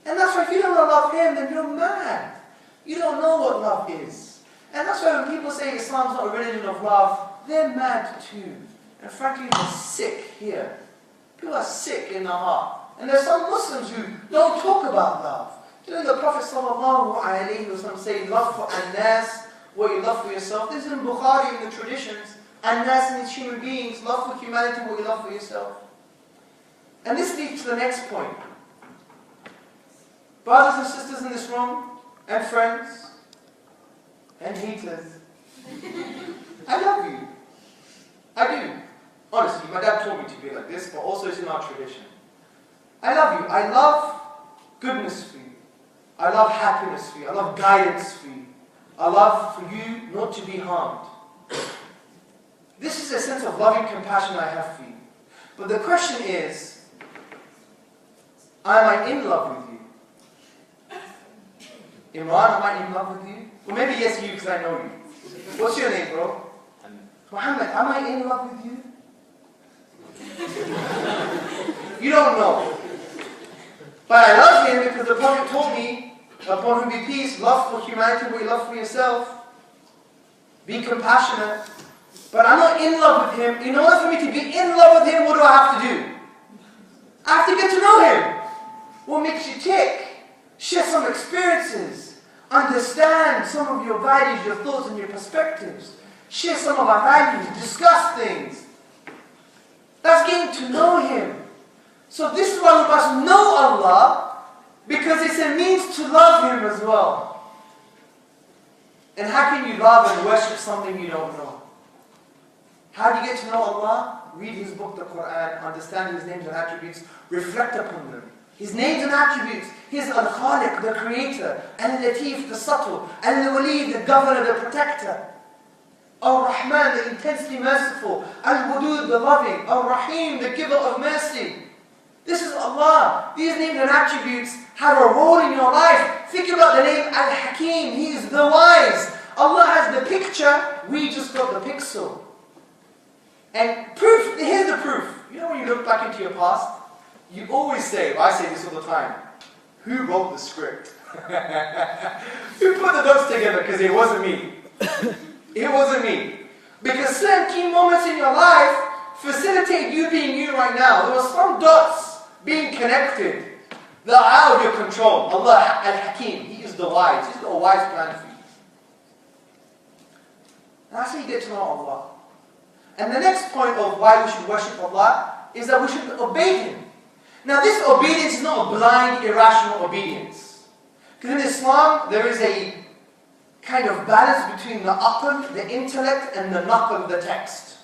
And that's why if you don't love Him, then you're mad. You don't know what love is. And that's why when people say Islam's not a religion of love, they're mad too. And frankly, they're sick here. People are sick in the heart. And there's some Muslims who don't talk about love. Didn't the Prophet ﷺ say, love for An-Nas, what you love for yourself? This is in Bukhari, in the traditions. An-Nas means human beings. Love for humanity, what you love for yourself. And this leads to the next point. Brothers and sisters in this room, and friends, and haters, I love you. I do. Honestly, my dad told me to be like this, but also it's in our tradition. I love you. I love goodness for you. I love happiness for you. I love guidance for you. I love for you not to be harmed. This is a sense of loving compassion I have for you. But the question is, am I in love with you? Imran, am I in love with you? Well, maybe yes, you, because I know you. What's your name, bro? Muhammad, am I in love with you? You don't know. But I love him because the Prophet told me, upon whom be peace, love for humanity what you love for yourself. Be compassionate. But I'm not in love with him. In order for me to be in love with him, what do I have to do? I have to get to know him. What makes you tick? Share some experiences. Understand some of your values, your thoughts, and your perspectives. Share some of our values. Discuss things. That's getting to know Him. So this is why we must know Allah, because it's a means to love Him as well. And how can you love and worship something you don't know? How do you get to know Allah? Read His book, the Quran, understand His names and attributes, reflect upon them. His names and attributes. He is Al-Khaliq, the creator, Al-Latif, the subtle, Al-Wali, the governor, the protector, Ar-Rahman, the intensely merciful, Al-Wudud, the loving, Ar-Rahim, the giver of mercy. This is Allah. These names and attributes have a role in your life. Think about the name Al-Hakim. He is the wise. Allah has the picture, we just got the pixel. And proof, here's the proof. You know when you look back into your past, you always say, well, I say this all the time, who wrote the script? Who put the dots together? Because it wasn't me. It wasn't me. Because certain key moments in your life facilitate you being you right now. There were some dots being connected that are out of your control. Allah Al-Hakim, He is the wise. He's got a wise plan for you. That's how you get to know Allah. And the next point of why we should worship Allah is that we should obey Him. Now this obedience is not a blind, irrational obedience. Because in Islam, there is a kind of balance between the aql, the intellect, and the naql, the text.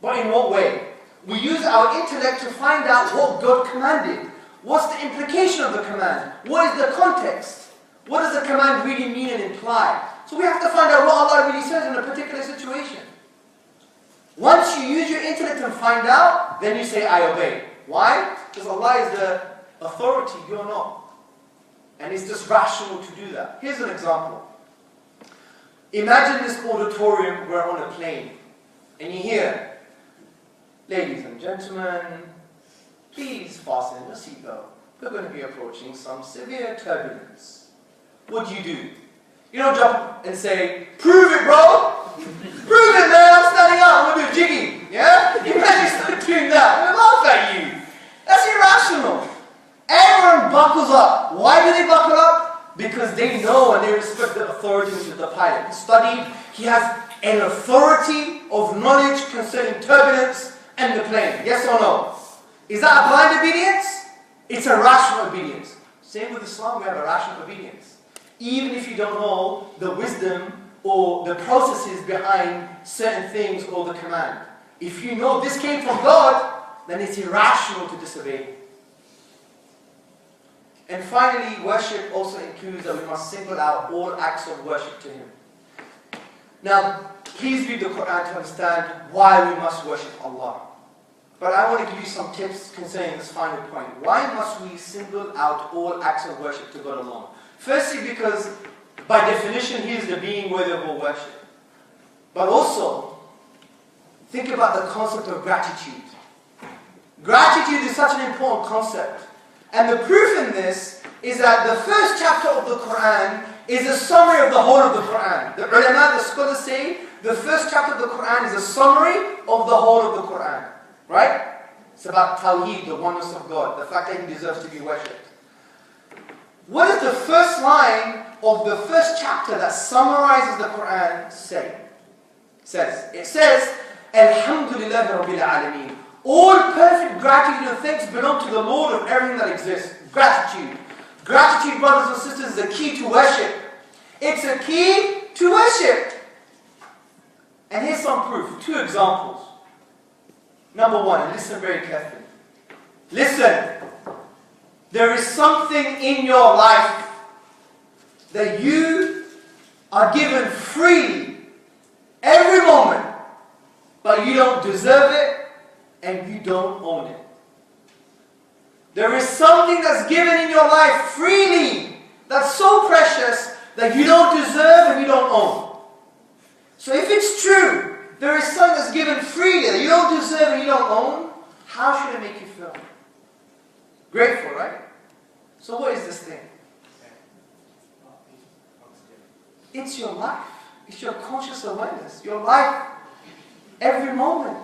But in what way? We use our intellect to find out what God commanded. What's the implication of the command? What is the context? What does the command really mean and imply? So we have to find out what Allah really says in a particular situation. Once you use your intellect and find out, then you say, I obey. Why? Because Allah is the authority, you're not. And it's just rational to do that. Here's an example. Imagine this auditorium, we're on a plane, and you hear, ladies and gentlemen, please fasten your seatbelt. We're going to be approaching some severe turbulence. What do? You don't jump and say, prove it, bro! Prove it, man! I'm standing up, I'm going to do a jiggy. Yeah? Imagine you start doing that. I'm going to laugh at you. That's irrational. Everyone buckles up. Why do they buckle up? Because they know and they respect the authority which is the pilot. He studied, he has an authority of knowledge concerning turbulence and the plane. Yes or no? Is that a blind obedience? It's a rational obedience. Same with Islam, we have a rational obedience. Even if you don't know the wisdom or the processes behind certain things or the command. If you know this came from God, then it's irrational to disobey. And finally, worship also includes that we must single out all acts of worship to Him. Now, please read the Quran to understand why we must worship Allah. But I want to give you some tips concerning this final point. Why must we single out all acts of worship to God alone? Firstly, because by definition, He is the being worthy of all worship. But also, think about the concept of gratitude. Gratitude is such an important concept. And the proof in this is that the first chapter of the Quran is a summary of the whole of the Quran. The ulama, the scholars say, the first chapter of the Quran is a summary of the whole of the Quran. Right? It's about Tawheed, the oneness of God, the fact that He deserves to be worshipped. What does the first line of the first chapter that summarizes the Quran say? It says, Alhamdulillahi Rabbil Alameen. All perfect gratitude and thanks belong to the Lord of everything that exists. Gratitude. Gratitude, brothers and sisters, is a key to worship. It's a key to worship. And here's some proof. 2 examples. Number 1, and listen very carefully. Listen. There is something in your life that you are given freely every moment, but you don't deserve it and you don't own it. There is something that's given in your life freely that's so precious that you don't deserve and you don't own. So if it's true, there is something that's given freely that you don't deserve and you don't own, how should it make you feel? Grateful, right? So what is this thing? It's your life. It's your conscious awareness. Your life, every moment.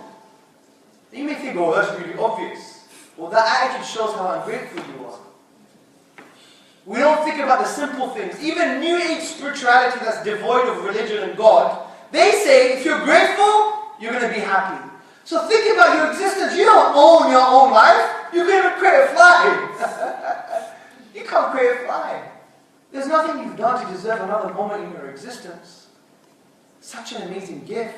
You may think, oh, that's really obvious. Well, that attitude shows how ungrateful you are. We don't think about the simple things. Even New Age spirituality that's devoid of religion and God, they say if you're grateful, you're going to be happy. So think about your existence. You don't own your own life. You can't even create a fly. You can't create a fly. There's nothing you've done to deserve another moment in your existence. Such an amazing gift.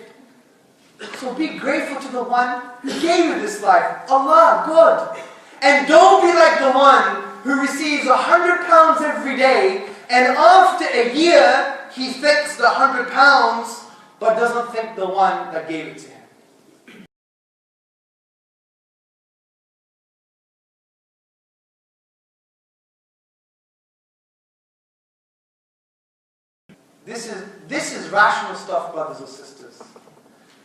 So be grateful to the one who gave you this life. Allah, God. And don't be like the one who receives 100 pounds every day and after a year he thanks the 100 pounds but doesn't thank the one that gave it to him. This is rational stuff, brothers and sisters.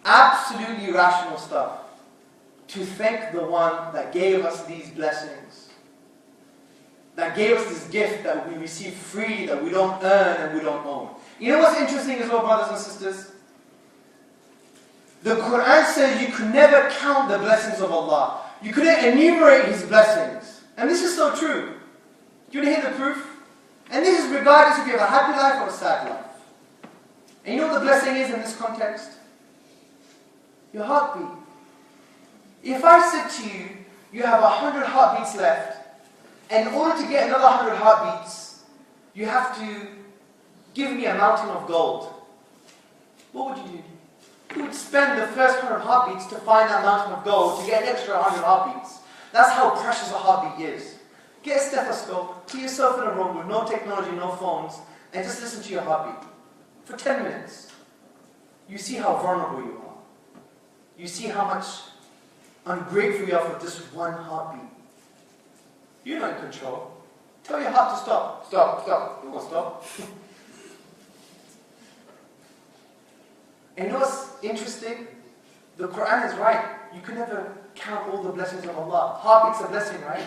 absolutely irrational stuff to thank the one that gave us these blessings, that gave us this gift that we receive freely, that we don't earn and we don't own. You know what's interesting as well, brothers and sisters? The Quran says you could never count the blessings of Allah. You couldn't enumerate His blessings. And this is so true. Do you want to hear the proof? And this is regardless if you have a happy life or a sad life. And you know what the blessing is in this context? Your heartbeat. If I said to you, you have 100 heartbeats left, and in order to get another 100 heartbeats, you have to give me a mountain of gold. What would you do? You would spend the first 100 heartbeats to find that mountain of gold to get an extra 100 heartbeats. That's how precious a heartbeat is. Get a stethoscope, put yourself in a room with no technology, no phones, and just listen to your heartbeat for 10 minutes. You see how vulnerable you are. You see how much ungrateful you are for just one heartbeat. You're not in control. Tell your heart to stop. Stop, stop. It won't stop. And you know what's interesting? The Quran is right. You can never count all the blessings of Allah. Heartbeat's a blessing, right?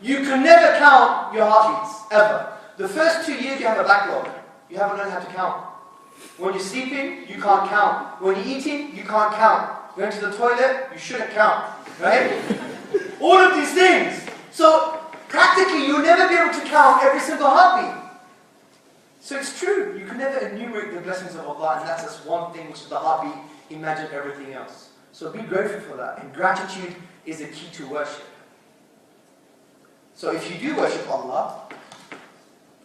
You can never count your heartbeats, ever. The first 2 years you have a backlog. You haven't learned how to count. When you're sleeping, you can't count. When you're eating, you can't count. Going to the toilet, you shouldn't count. Right? All of these things. So, practically, you'll never be able to count every single heartbeat. So it's true. You can never enumerate the blessings of Allah, and that's just one thing, which is the heartbeat. Imagine everything else. So be grateful for that. And gratitude is a key to worship. So if you do worship Allah,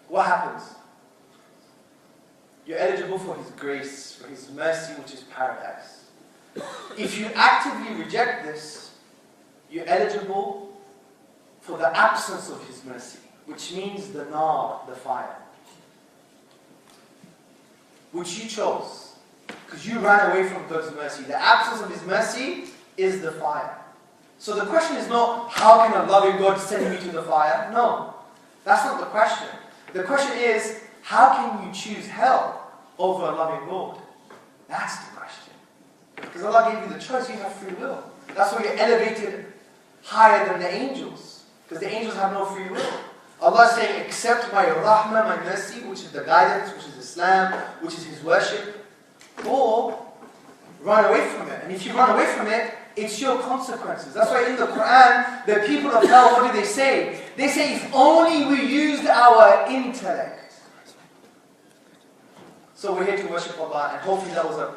what happens? You're eligible for His grace, for His mercy, which is paradise. If you actively reject this, you're eligible for the absence of His mercy, which means the nar, the fire, which you chose, because you ran away from God's mercy. The absence of His mercy is the fire. So the question is not, how can a loving God send me to the fire? No, that's not the question. The question is, how can you choose hell over a loving Lord? That's the question. Because Allah gave you the choice, you have free will. That's why you're elevated higher than the angels, because the angels have no free will. Allah is saying, accept my rahmah, my mercy, which is the guidance, which is Islam, which is His worship, or run away from it. And if you run away from it, it's your consequences. That's why in the Quran, the people of hell, what do they say? They say, if only we used our intellect. So we're here to worship Allah, and hopefully that was a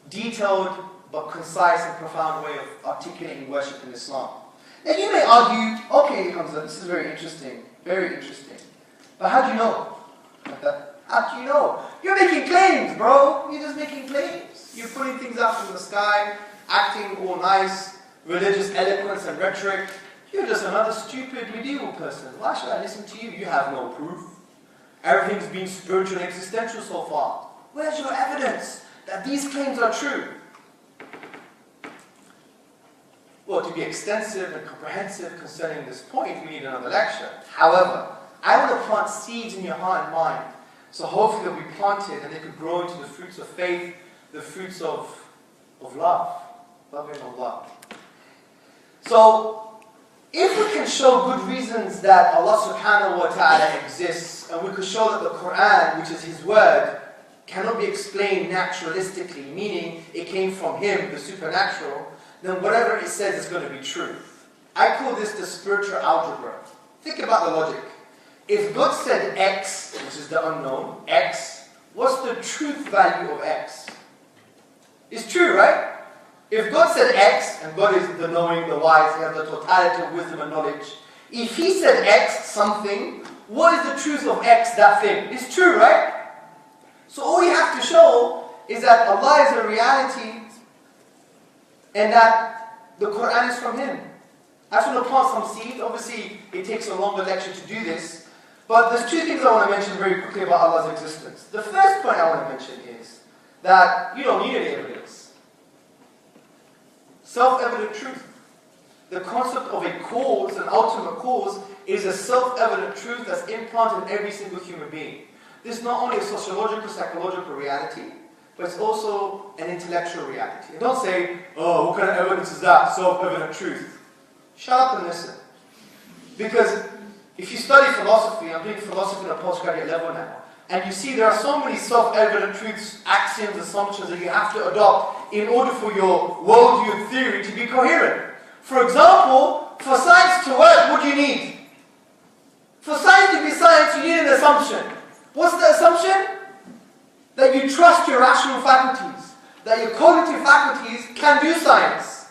detailed but concise and profound way of articulating worship in Islam. Now you may argue, okay, Hamza, this is very interesting. Very interesting. But how do you know? How do you know? You're making claims, bro. You're just making claims. You're putting things out from the sky, acting all nice, religious eloquence and rhetoric. You're just another stupid medieval person. Why should I listen to you? You have no proof. Everything's been spiritual and existential so far. Where's your evidence that these claims are true? Well, to be extensive and comprehensive concerning this point, we need another lecture. However, I want to plant seeds in your heart and mind. So hopefully they'll be planted and they could grow into the fruits of faith, the fruits of love. Loving Allah. So, if we can show good reasons that Allah subhanahu wa ta'ala exists, and we could show that the Quran, which is His word, cannot be explained naturalistically, meaning it came from Him, the supernatural, then whatever it says is going to be true. I call this the spiritual algebra. Think about the logic. If God said X, which is the unknown, X, what's the truth value of X? It's true, right? If God said X, and God is the knowing, the wise, He has the totality of wisdom and knowledge. If He said X, something, what is the truth of X, that thing? It's true, right? So all you have to show is that Allah is a reality, and that the Quran is from Him. I just want to plant some seeds. Obviously, it takes a longer lecture to do this. But there's two things I want to mention very quickly about Allah's existence. The first point I want to mention is that you don't need any evidence. Self-evident truth. The concept of a cause, an ultimate cause, is a self-evident truth that's implanted in every single human being. This is not only a sociological, psychological reality. but it's also an intellectual reality. And don't say, oh, what kind of evidence is that? Self-evident truth. Shut up and listen. Because if you study philosophy, I'm doing philosophy at a postgraduate level now, and you see there are so many self-evident truths, axioms, assumptions that you have to adopt in order for your worldview and theory to be coherent. For example, for science to work, what do you need? For science to be science, you need an assumption. What's the assumption? That you trust your rational faculties, that your cognitive faculties can do science.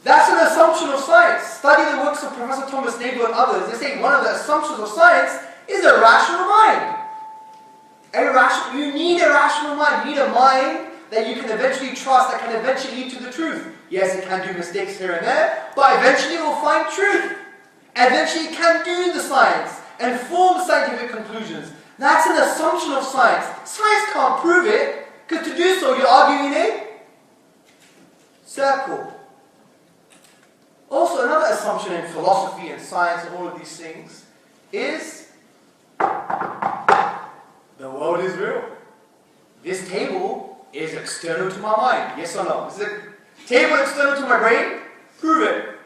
That's an assumption of science. Study the works of Professor Thomas Nagel and others. They say one of the assumptions of science is a rational mind. You need a rational mind. You need a mind that you can eventually trust, that can eventually lead to the truth. Yes, it can do mistakes here and there, but eventually it will find truth. Eventually it can do the science and form scientific conclusions. That's an assumption of science. Science can't prove it, because to do so you're arguing in a circle. Also, another assumption in philosophy and science and all of these things is the world is real. This table is external to my mind. Yes or no? Is the table external to my brain? Prove it.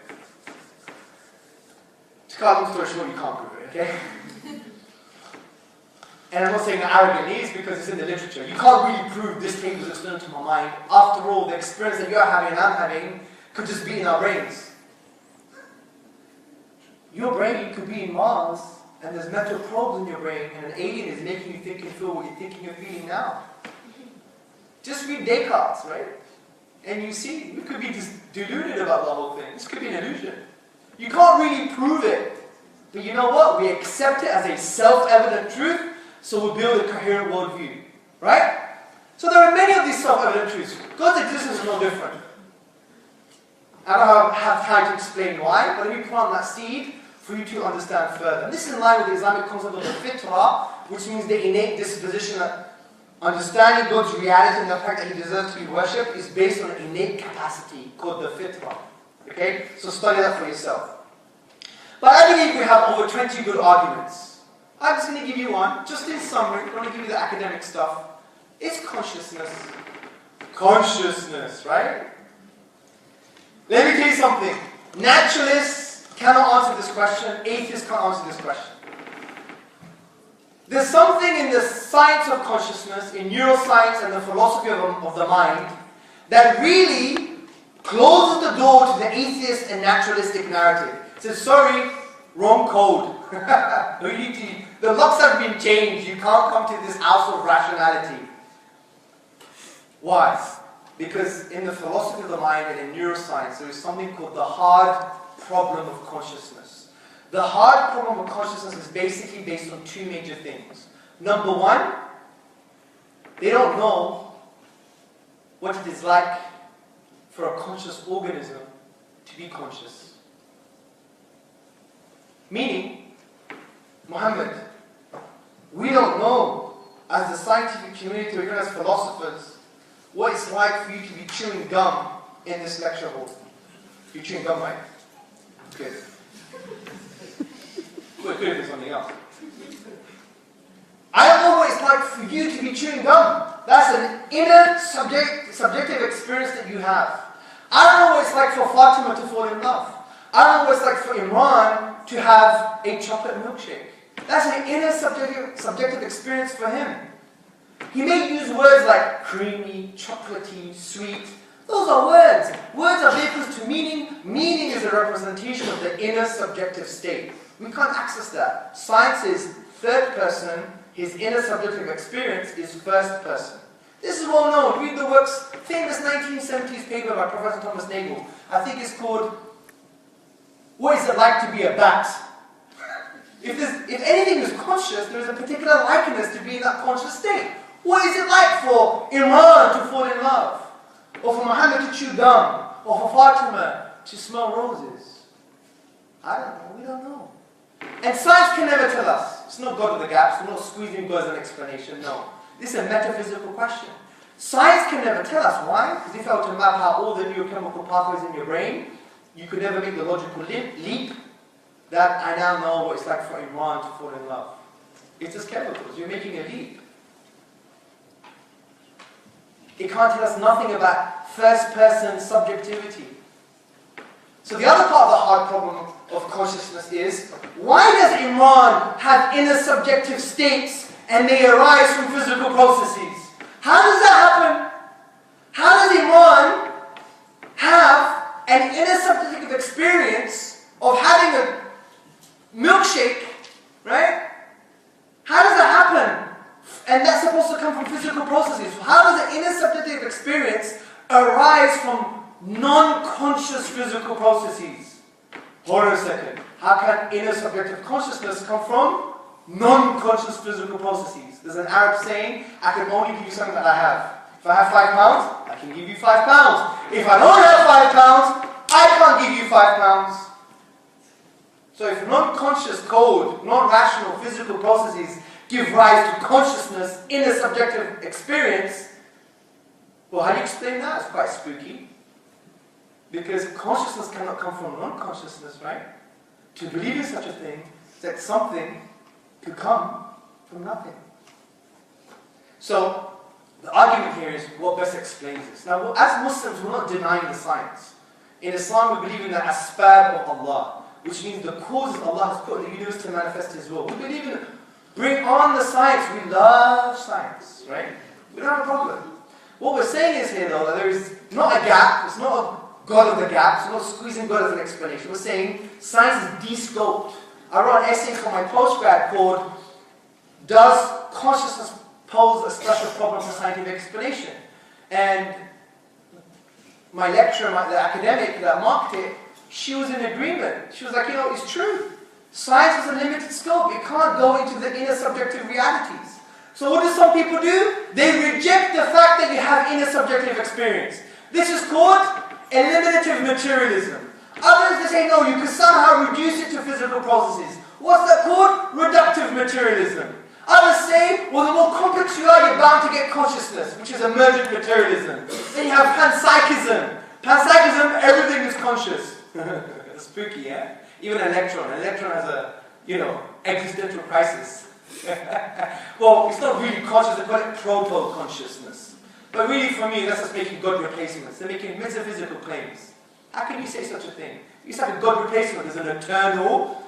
To cut a long story short, you can't prove it, okay? And I'm not saying that arrogantly, it's because it's in the literature. You can't really prove this table is external to my mind. After all, the experience that you're having and I'm having could just be in our brains. Your brain could be in Mars, and there's mental probes in your brain, and an alien is making you think and feel what you're thinking and feeling now. Just read Descartes, right? And you see, we could be just deluded about the whole thing. This could be an illusion. You can't really prove it. But you know what? We accept it as a self-evident truth, so we build a coherent worldview. Right? So there are many of these self-evident truths. God's existence is no different. I don't have time to explain why, but let me plant that seed for you to understand further. And this is in line with the Islamic concept of the fitrah, which means the innate disposition that understanding God's reality and the fact that He deserves to be worshipped is based on an innate capacity called the fitrah. Okay? So study that for yourself. But I believe we have over 20 good arguments. I'm just going to give you one, just in summary. I'm going to give you the academic stuff. It's consciousness. Consciousness, right? Let me tell you something. Naturalists cannot answer this question. Atheists can't answer this question. There's something in the science of consciousness, in neuroscience and the philosophy of the mind, that really closes the door to the atheist and naturalistic narrative. It says, sorry, wrong code. The locks have been changed. You can't come to this house of rationality. Why? Because in the philosophy of the mind and in neuroscience, there is something called the hard problem of consciousness. The hard problem of consciousness is basically based on two major things. Number one, they don't know what it is like for a conscious organism to be conscious. Meaning, Muhammad, we don't know, as the scientific community or even as philosophers, what it's like for you to be chewing gum in this lecture hall. You're chewing gum, right? Good. Could have been something else. I don't know what it's like for you to be chewing gum. That's an inner subjective experience that you have. I don't know what it's like for Fatima to fall in love. I don't know what it's like for Imran to have a chocolate milkshake. That's an inner subjective experience for him. He may use words like creamy, chocolatey, sweet. Those are words. Words are vehicles to meaning. Meaning is a representation of the inner subjective state. We can't access that. Science is third person. His inner subjective experience is first person. This is well known. Read the works, famous 1970s paper by Professor Thomas Nagel. I think it's called, What is it like to be a bat? If anything is conscious, there is a particular likeness to be in that conscious state. What is it like for Imran to fall in love? Or for Muhammad to chew gum? Or for Fatima to smell roses? I don't know. We don't know. And science can never tell us. It's not God of the gaps. We're not squeezing God as an explanation. No. This is a metaphysical question. Science can never tell us. Why? Because if I were to map out all the neurochemical pathways in your brain, you could never make the logical leap that I now know what it's like for Imran to fall in love. It's just chemicals. You're making a leap. It can't tell us nothing about first-person subjectivity. So the other part of the hard problem of consciousness is, why does Imran have inner subjective states and they arise from physical processes? How does that happen? How does Imran have an inner subjective experience of having a milkshake, right? How does that happen? And that's supposed to come from physical processes. How does an inner subjective experience arise from non-conscious physical processes? Hold on a second. How can inner subjective consciousness come from non-conscious physical processes? There's an Arab saying, I can only give you something that I have. If I have £5, I can give you £5. If I don't have £5, I can't give you £5. So if non-conscious code, non-rational physical processes give rise to consciousness, inner subjective experience, well, how do you explain that? It's quite spooky. Because consciousness cannot come from non-consciousness, right? To believe in such a thing, that something could come from nothing. So, the argument here is what best explains this. Now, as Muslims, we're not denying the science. In Islam, we believe in the asbab of Allah, which means the causes Allah has put in the universe to manifest His will. We believe in it. Bring on the science. We love science, right? We don't have a problem. What we're saying is here, though, that there is not a gap. It's not a God of the gaps. We're not squeezing God as an explanation. We're saying science is de-scoped. I wrote an essay for my postgrad called Does Consciousness Pose a Special Problem for Scientific Explanation? And my lecturer, the academic that marked it, she was in agreement. She was like, it's true. Science has a limited scope. It can't go into the inner subjective realities. So what do some people do? They reject the fact that you have inner subjective experience. This is called eliminative materialism. Others, they say, no, you can somehow reduce it to physical processes. What's that called? Reductive materialism. Others say, well, the more complex you are, you're bound to get consciousness, which is emergent materialism. Then you have panpsychism. Panpsychism, everything is conscious. Spooky, yeah? Even an electron. An electron has a, existential crisis. Well, it's not really conscious, they call it proto-consciousness. But really, for me, that's just making God replacements. They're making metaphysical claims. How can you say such a thing? You say a God replacement is an eternal,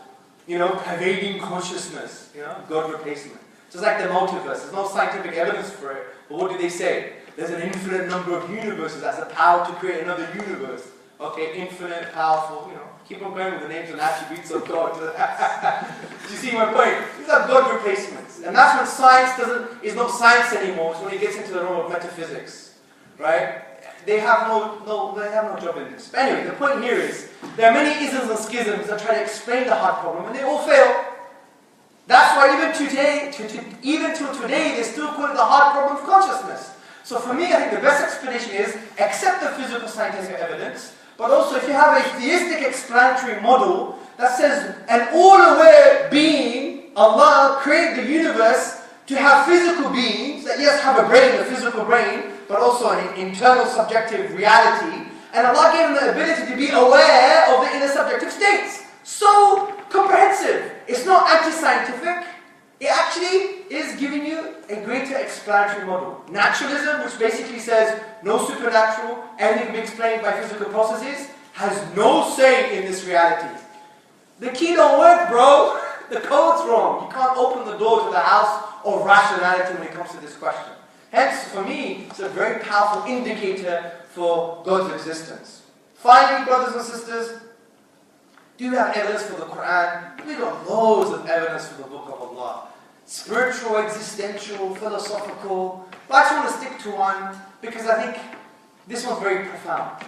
pervading consciousness. God replacement. Just like the multiverse. There's no scientific evidence for it. But what do they say? There's an infinite number of universes. That's the power to create another universe. Okay, infinite, powerful, Keep on going with the names and attributes of God. Do you see my point? These are God replacements. And that's when science is not science anymore. It's when it gets into the realm of metaphysics. Right? They have no job in this. But anyway, the point here is, there are many isms and schisms that try to explain the hard problem, and they all fail. That's why even till today, they still call it the hard problem of consciousness. So for me, I think the best explanation is, accept the physical scientific evidence, but also if you have a theistic explanatory model that says an all-aware being, Allah, created the universe to have physical beings that yes, have a brain, a physical brain, but also an internal subjective reality, and Allah gave them the ability to be aware of the inner subjective states. So comprehensive. It's not anti-scientific. It actually is giving you a greater explanatory model. Naturalism, which basically says no supernatural, everything can be explained by physical processes, has no say in this reality. The key don't work, bro. The code's wrong. You can't open the door to the house of rationality when it comes to this question. Hence, for me, it's a very powerful indicator for God's existence. Finally, brothers and sisters, do you have evidence for the Quran? We've got loads of evidence for the Book of Allah. Spiritual, existential, philosophical. But I just want to stick to one because I think this one's very profound.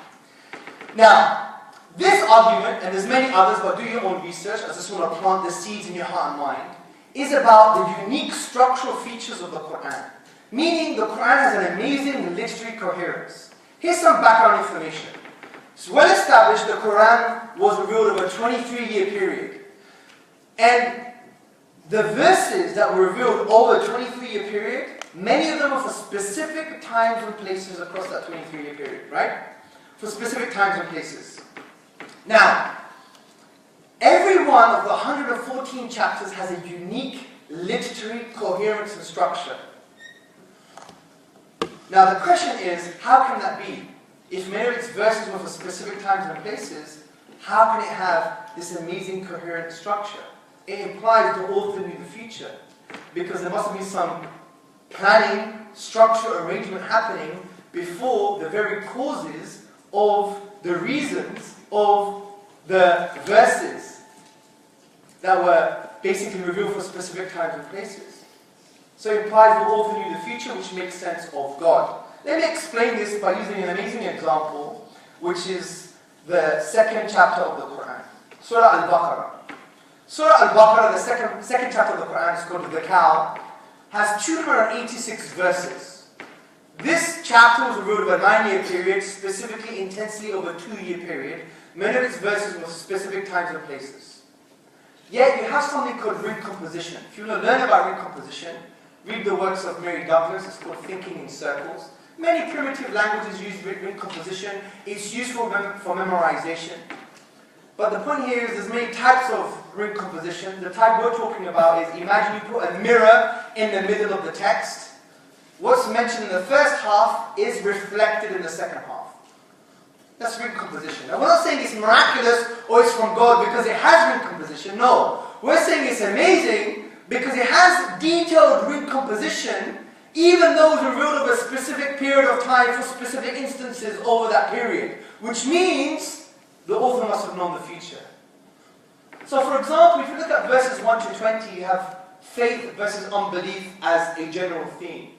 Now, this argument, and there's many others, but do your own research, I just want to plant the seeds in your heart and mind, is about the unique structural features of the Quran. Meaning the Quran has an amazing literary coherence. Here's some background information. It's well established the Quran was revealed over a 23-year period. And the verses that were revealed over a 23-year period, many of them are for specific times and places across that 23-year period, right? For specific times and places. Now, every one of the 114 chapters has a unique literary coherence and structure. Now the question is, how can that be? If many of its verses were for specific times and places, how can it have this amazing coherent structure? It implies the author knew the future, because there must be some planning, structure, arrangement happening before the very causes of the reasons of the verses that were basically revealed for specific times and places. So it implies the author knew the future, which makes sense of God. Let me explain this by using an amazing example, which is the second chapter of the Quran, Surah Al-Baqarah. Surah Al-Baqarah, the second chapter of the Quran, is called the Cow, has 286 verses. This chapter was revealed over a 9-year period, specifically intensely over a 2-year period. Many of its verses were specific times and places. Yet you have something called ring composition. If you want to learn about ring composition, read the works of Mary Douglas. It's called Thinking in Circles. Many primitive languages use ring composition. It's useful for memorization. But the point here is there's many types of ring composition. The type we're talking about is, imagine you put a mirror in the middle of the text. What's mentioned in the first half is reflected in the second half. That's ring composition. Now we're not saying it's miraculous or it's from God because it has ring composition. No. We're saying it's amazing because it has detailed ring composition, even though it's revealed over a specific period of time for specific instances over that period. Which means the author must have known the future. So for example, if you look at verses 1 to 20, you have faith versus unbelief as a general theme.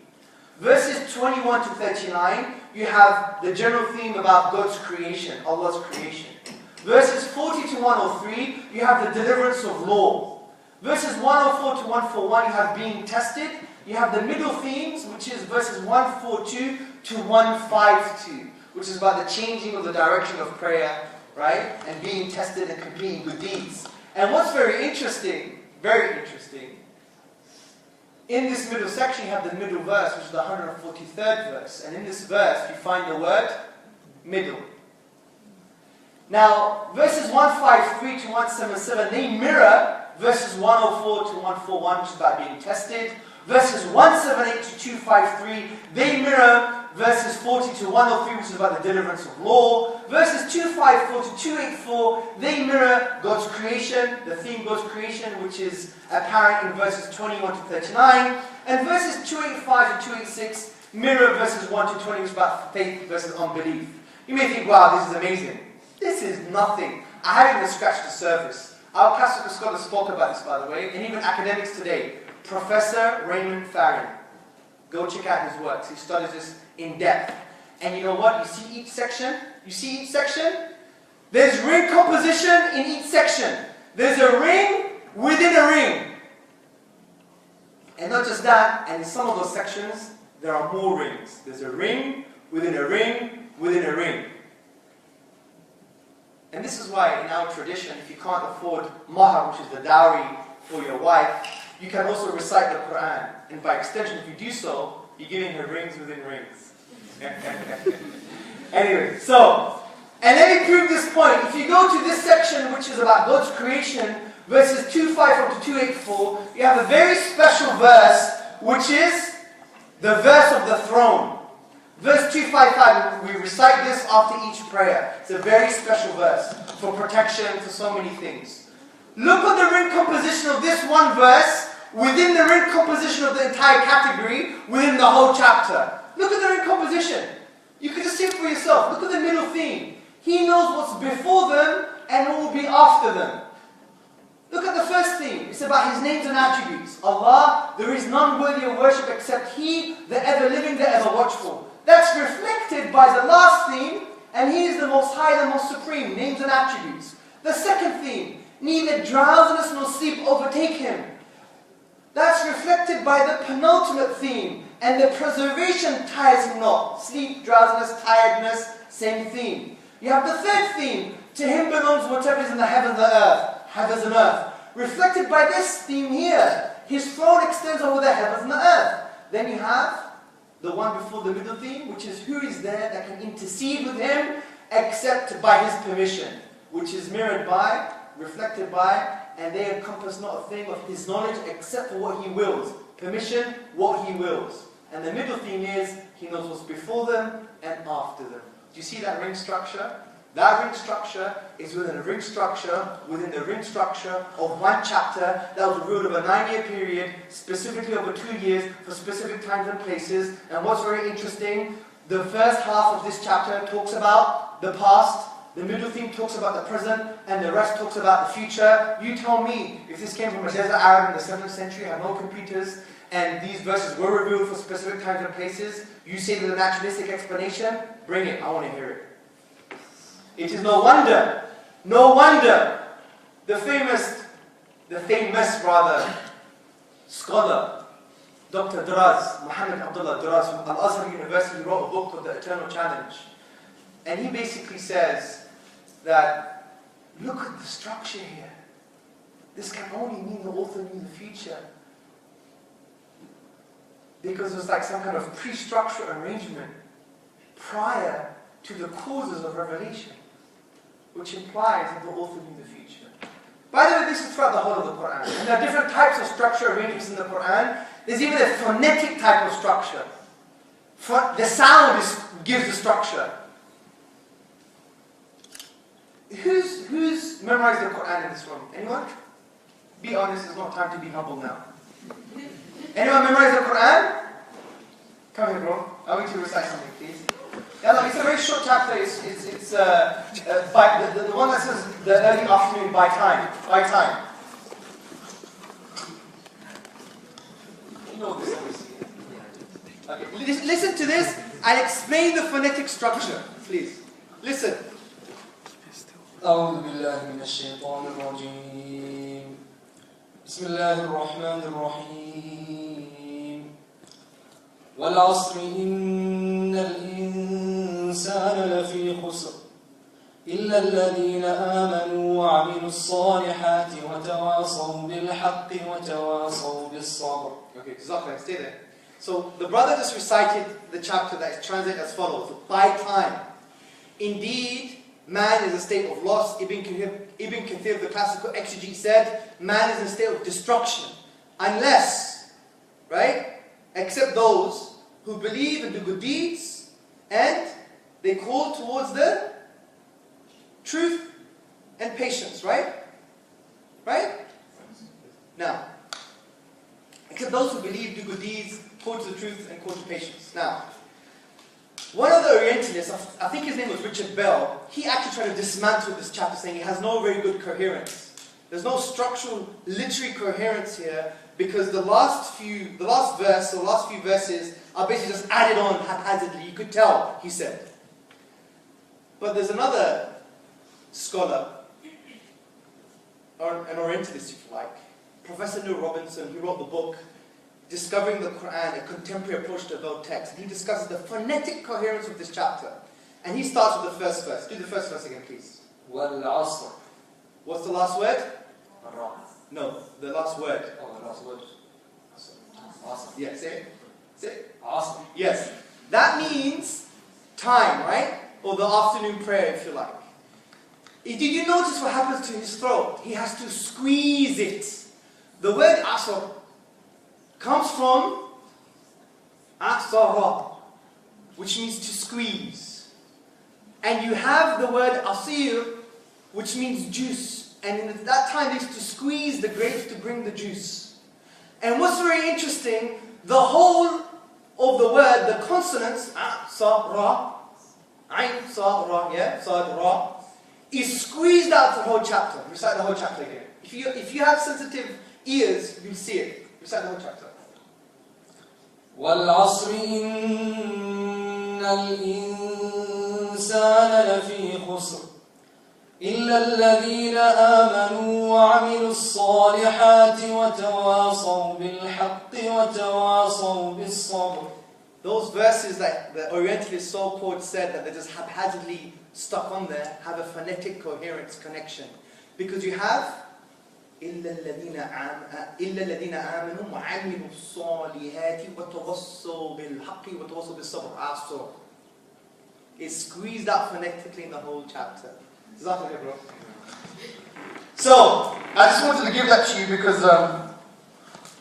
Verses 21 to 39, you have the general theme about God's creation, Allah's creation. Verses 40 to 103, you have the deliverance of law. Verses 104 to 141, you have being tested. You have the middle themes, which is verses 142 to 152, which is about the changing of the direction of prayer, right? And being tested and completing good deeds. And what's very interesting, in this middle section you have the middle verse, which is the 143rd verse. And in this verse you find the word middle. Now, verses 153 to 177, they mirror verses 104 to 141, which is about being tested. Verses 178 to 253, they mirror verses 40 to 103, which is about the deliverance of law. Verses 254 to 284, they mirror God's creation, the theme God's creation, which is apparent in verses 21 to 39. And verses 285 to 286 mirror verses 1 to 20, which is about faith versus unbelief. You may think, wow, this is amazing. This is nothing. I haven't even scratched the surface. Our classical scholars spoke about this, by the way, and even academics today. Professor Raymond Farron. Go check out his works. He studies this in depth. And you know what? You see each section? There's ring composition in each section. There's a ring within a ring. And not just that, and in some of those sections, there are more rings. There's a ring within a ring within a ring. And this is why in our tradition, if you can't afford mahar, which is the dowry for your wife, you can also recite the Quran. And by extension, if you do so, you're giving her rings within rings. Anyway, and let me prove this point. If you go to this section, which is about God's creation, verses 254 to 284, you have a very special verse, which is the verse of the throne. Verse 255, we recite this after each prayer. It's a very special verse for protection, for so many things. Look at the ring composition of this one verse within the ring composition of the entire category within the whole chapter. Look at the ring composition. You can just see it for yourself. Look at the middle theme. He knows what's before them and what will be after them. Look at the first theme. It's about His names and attributes. Allah, there is none worthy of worship except He, the ever-living, the ever-watchful. That's reflected by the last theme, and He is the Most High, the Most Supreme, names and attributes. The second theme, neither drowsiness nor sleep overtake Him. That's reflected by the penultimate theme, and the preservation tires Him not. Sleep, drowsiness, tiredness, same theme. You have the third theme, to Him belongs whatever is in the heavens and earth. Reflected by this theme here, His throne extends over the heavens and the earth. Then you have the one before the middle theme, which is who is there that can intercede with Him except by His permission, which is mirrored by, reflected by, and they encompass not a thing of His knowledge except for what He wills. Permission, what He wills. And the middle theme is, He knows what's before them and after them. Do you see that ring structure? That ring structure is within a ring structure, within the ring structure of one chapter that was ruled over a 9-year period, specifically over 2 years, for specific times and places. And what's very interesting, the first half of this chapter talks about the past, the middle theme talks about the present, and the rest talks about the future. You tell me, if this came from a desert Arab in the 7th century, had no computers, and these verses were revealed for specific times and places, you say there's a naturalistic explanation, bring it, I want to hear it. It is no wonder, the famous scholar, Dr. Duraz, Muhammad Abdullah Duraz from Al-Azhar University, wrote a book called The Eternal Challenge. And he basically says that, look at the structure here. This can only mean the author knew the future. Because there's like some kind of pre-structured arrangement prior to the causes of revelation, which implies that the author knew the future. By the way, this is throughout the whole of the Quran. And there are different types of structure arrangements in the Quran. There's even a phonetic type of structure. The sound gives the structure. Who's memorized the Quran in this room? Anyone? Be honest, it's not time to be humble now. Anyone memorize the Quran? Come here, bro. I want you to recite something, please. Yeah, it's a very short chapter. It's by the one that says the early afternoon by time. You know this, obviously. Okay. Listen to this. I'll explain the phonetic structure, please. Listen. أعوذ بالله من الشيطان الرجيم بسم الله الرحمن الرحيم والعصر إن الإنسان لفي خسر إلا الذين آمنوا وعملوا الصالحات وتواصوا بالحق وتواصوا بالصبر. Okay, stay there. So the brother just recited the chapter that is translated as follows: by time. Indeed, man is a state of loss. Ibn Kathir, the classical exegete, said, man is in a state of destruction. Unless, right, except those who believe and do good deeds, and they call towards the truth and patience, right? Right? Now, except those who believe, do good deeds, call to the truth, and call to patience. Now, one of the Orientalists, I think his name was Richard Bell, he actually tried to dismantle this chapter, saying it has no very good coherence. There's no structural, literary coherence here, because the last few verses are basically just added on haphazardly. You could tell, he said. But there's another scholar, or an Orientalist, if you like, Professor Neil Robinson. He wrote the book Discovering the Quran, a Contemporary Approach to Veiled Text. And he discusses the phonetic coherence of this chapter. And he starts with the first verse. Do the first verse again, please. والعصر. What's the last word? الرا. No, the last word. Oh, the last word. Awesome. Yeah, say it. Say it. Awesome. Yes. That means time, right? Or the afternoon prayer, if you like. Did you notice what happens to his throat? He has to squeeze it. The word asr comes from asara, which means to squeeze. And you have the word asir, which means juice. And in that time they used to squeeze the grapes to bring the juice. And what's very interesting, the whole of the word, the consonants, asara, ain, sa, ra, yeah, sa, ra, is squeezed out the whole chapter. Recite the whole chapter again. If you have sensitive ears, you'll see it. Recite the whole chapter. والعصر إن الإنسان لفي خسر إلا الذين آمنوا وعملوا الصالحات وتواصوا بالحق وتواصوا بالصبر. Those verses that the Orientalist so-called said that they're just haphazardly stuck on there have a phonetic coherence connection. Because you have إلا الذين آمنوا وعملوا الصالحات وتواصوا بالحق وتواصوا بالصبر. Asr. It's squeezed out phonetically in the whole chapter. Is that okay, bro? So, I just wanted to give that to you because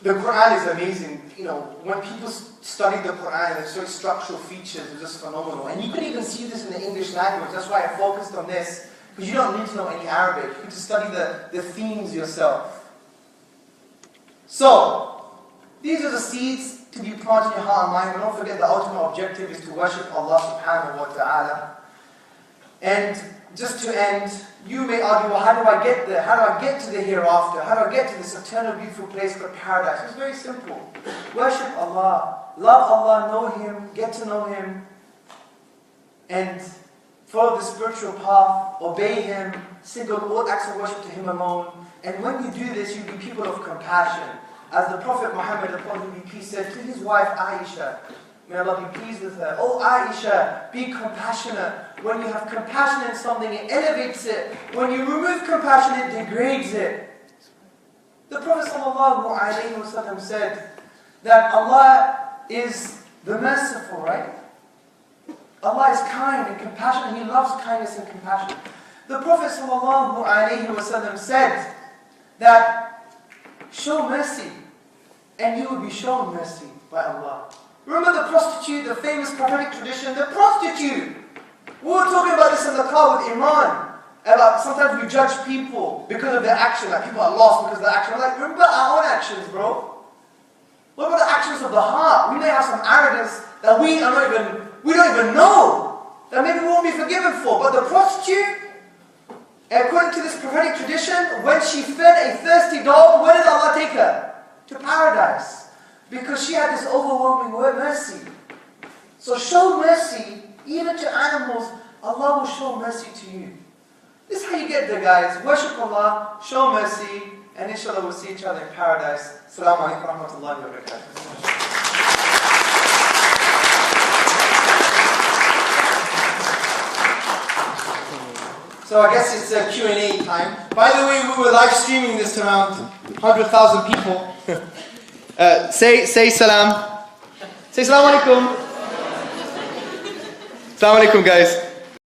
the Quran is amazing. when people study the Quran, there's certain structural features are just phenomenal. And you can even see this in the English language. That's why I focused on this, because you don't need to know any Arabic. You can just study the themes yourself. So, these are the seeds to be planted in your heart and mind. But don't forget, the ultimate objective is to worship Allah subhanahu wa ta'ala. And just to end, you may argue, well, how do I get there? How do I get to the hereafter? How do I get to this eternal beautiful place called paradise? It's very simple. Worship Allah. Love Allah, know Him, get to know Him, and follow the spiritual path, obey Him, single all acts of worship to Him alone. And when you do this, you'll be people of compassion. As the Prophet Muhammad, upon whom be peace, said to his wife Aisha, may Allah be pleased with her, "Oh Aisha, be compassionate. When you have compassion in something, it elevates it. When you remove compassion, it degrades it." The Prophet ﷺ said that Allah is the merciful, right? Allah is kind and compassionate. He loves kindness and compassion. The Prophet ﷺ said that show mercy and you will be shown mercy by Allah. Remember the prostitute, the famous prophetic tradition, the prostitute. We were talking about this in the car with Imran. About sometimes we judge people because of their action, like people are lost because of their action. I'm like, remember our own actions, bro. What about the actions of the heart? We may have some arrogance that we don't even know, that maybe we won't be forgiven for. But the prostitute, according to this prophetic tradition, when she fed a thirsty dog, where did Allah take her? To paradise. Because she had this overwhelming word, mercy. So show mercy, even to animals, Allah will show mercy to you. This is how you get there, guys. Worship Allah, show mercy, and inshallah we'll see each other in paradise. Assalamu alaikum wa rahmatullahi wa barakatuh. So I guess it's a Q&A time. By the way, we were live streaming this to around 100,000 people. Say salam. Say salam alaikum. Salam alaikum, guys.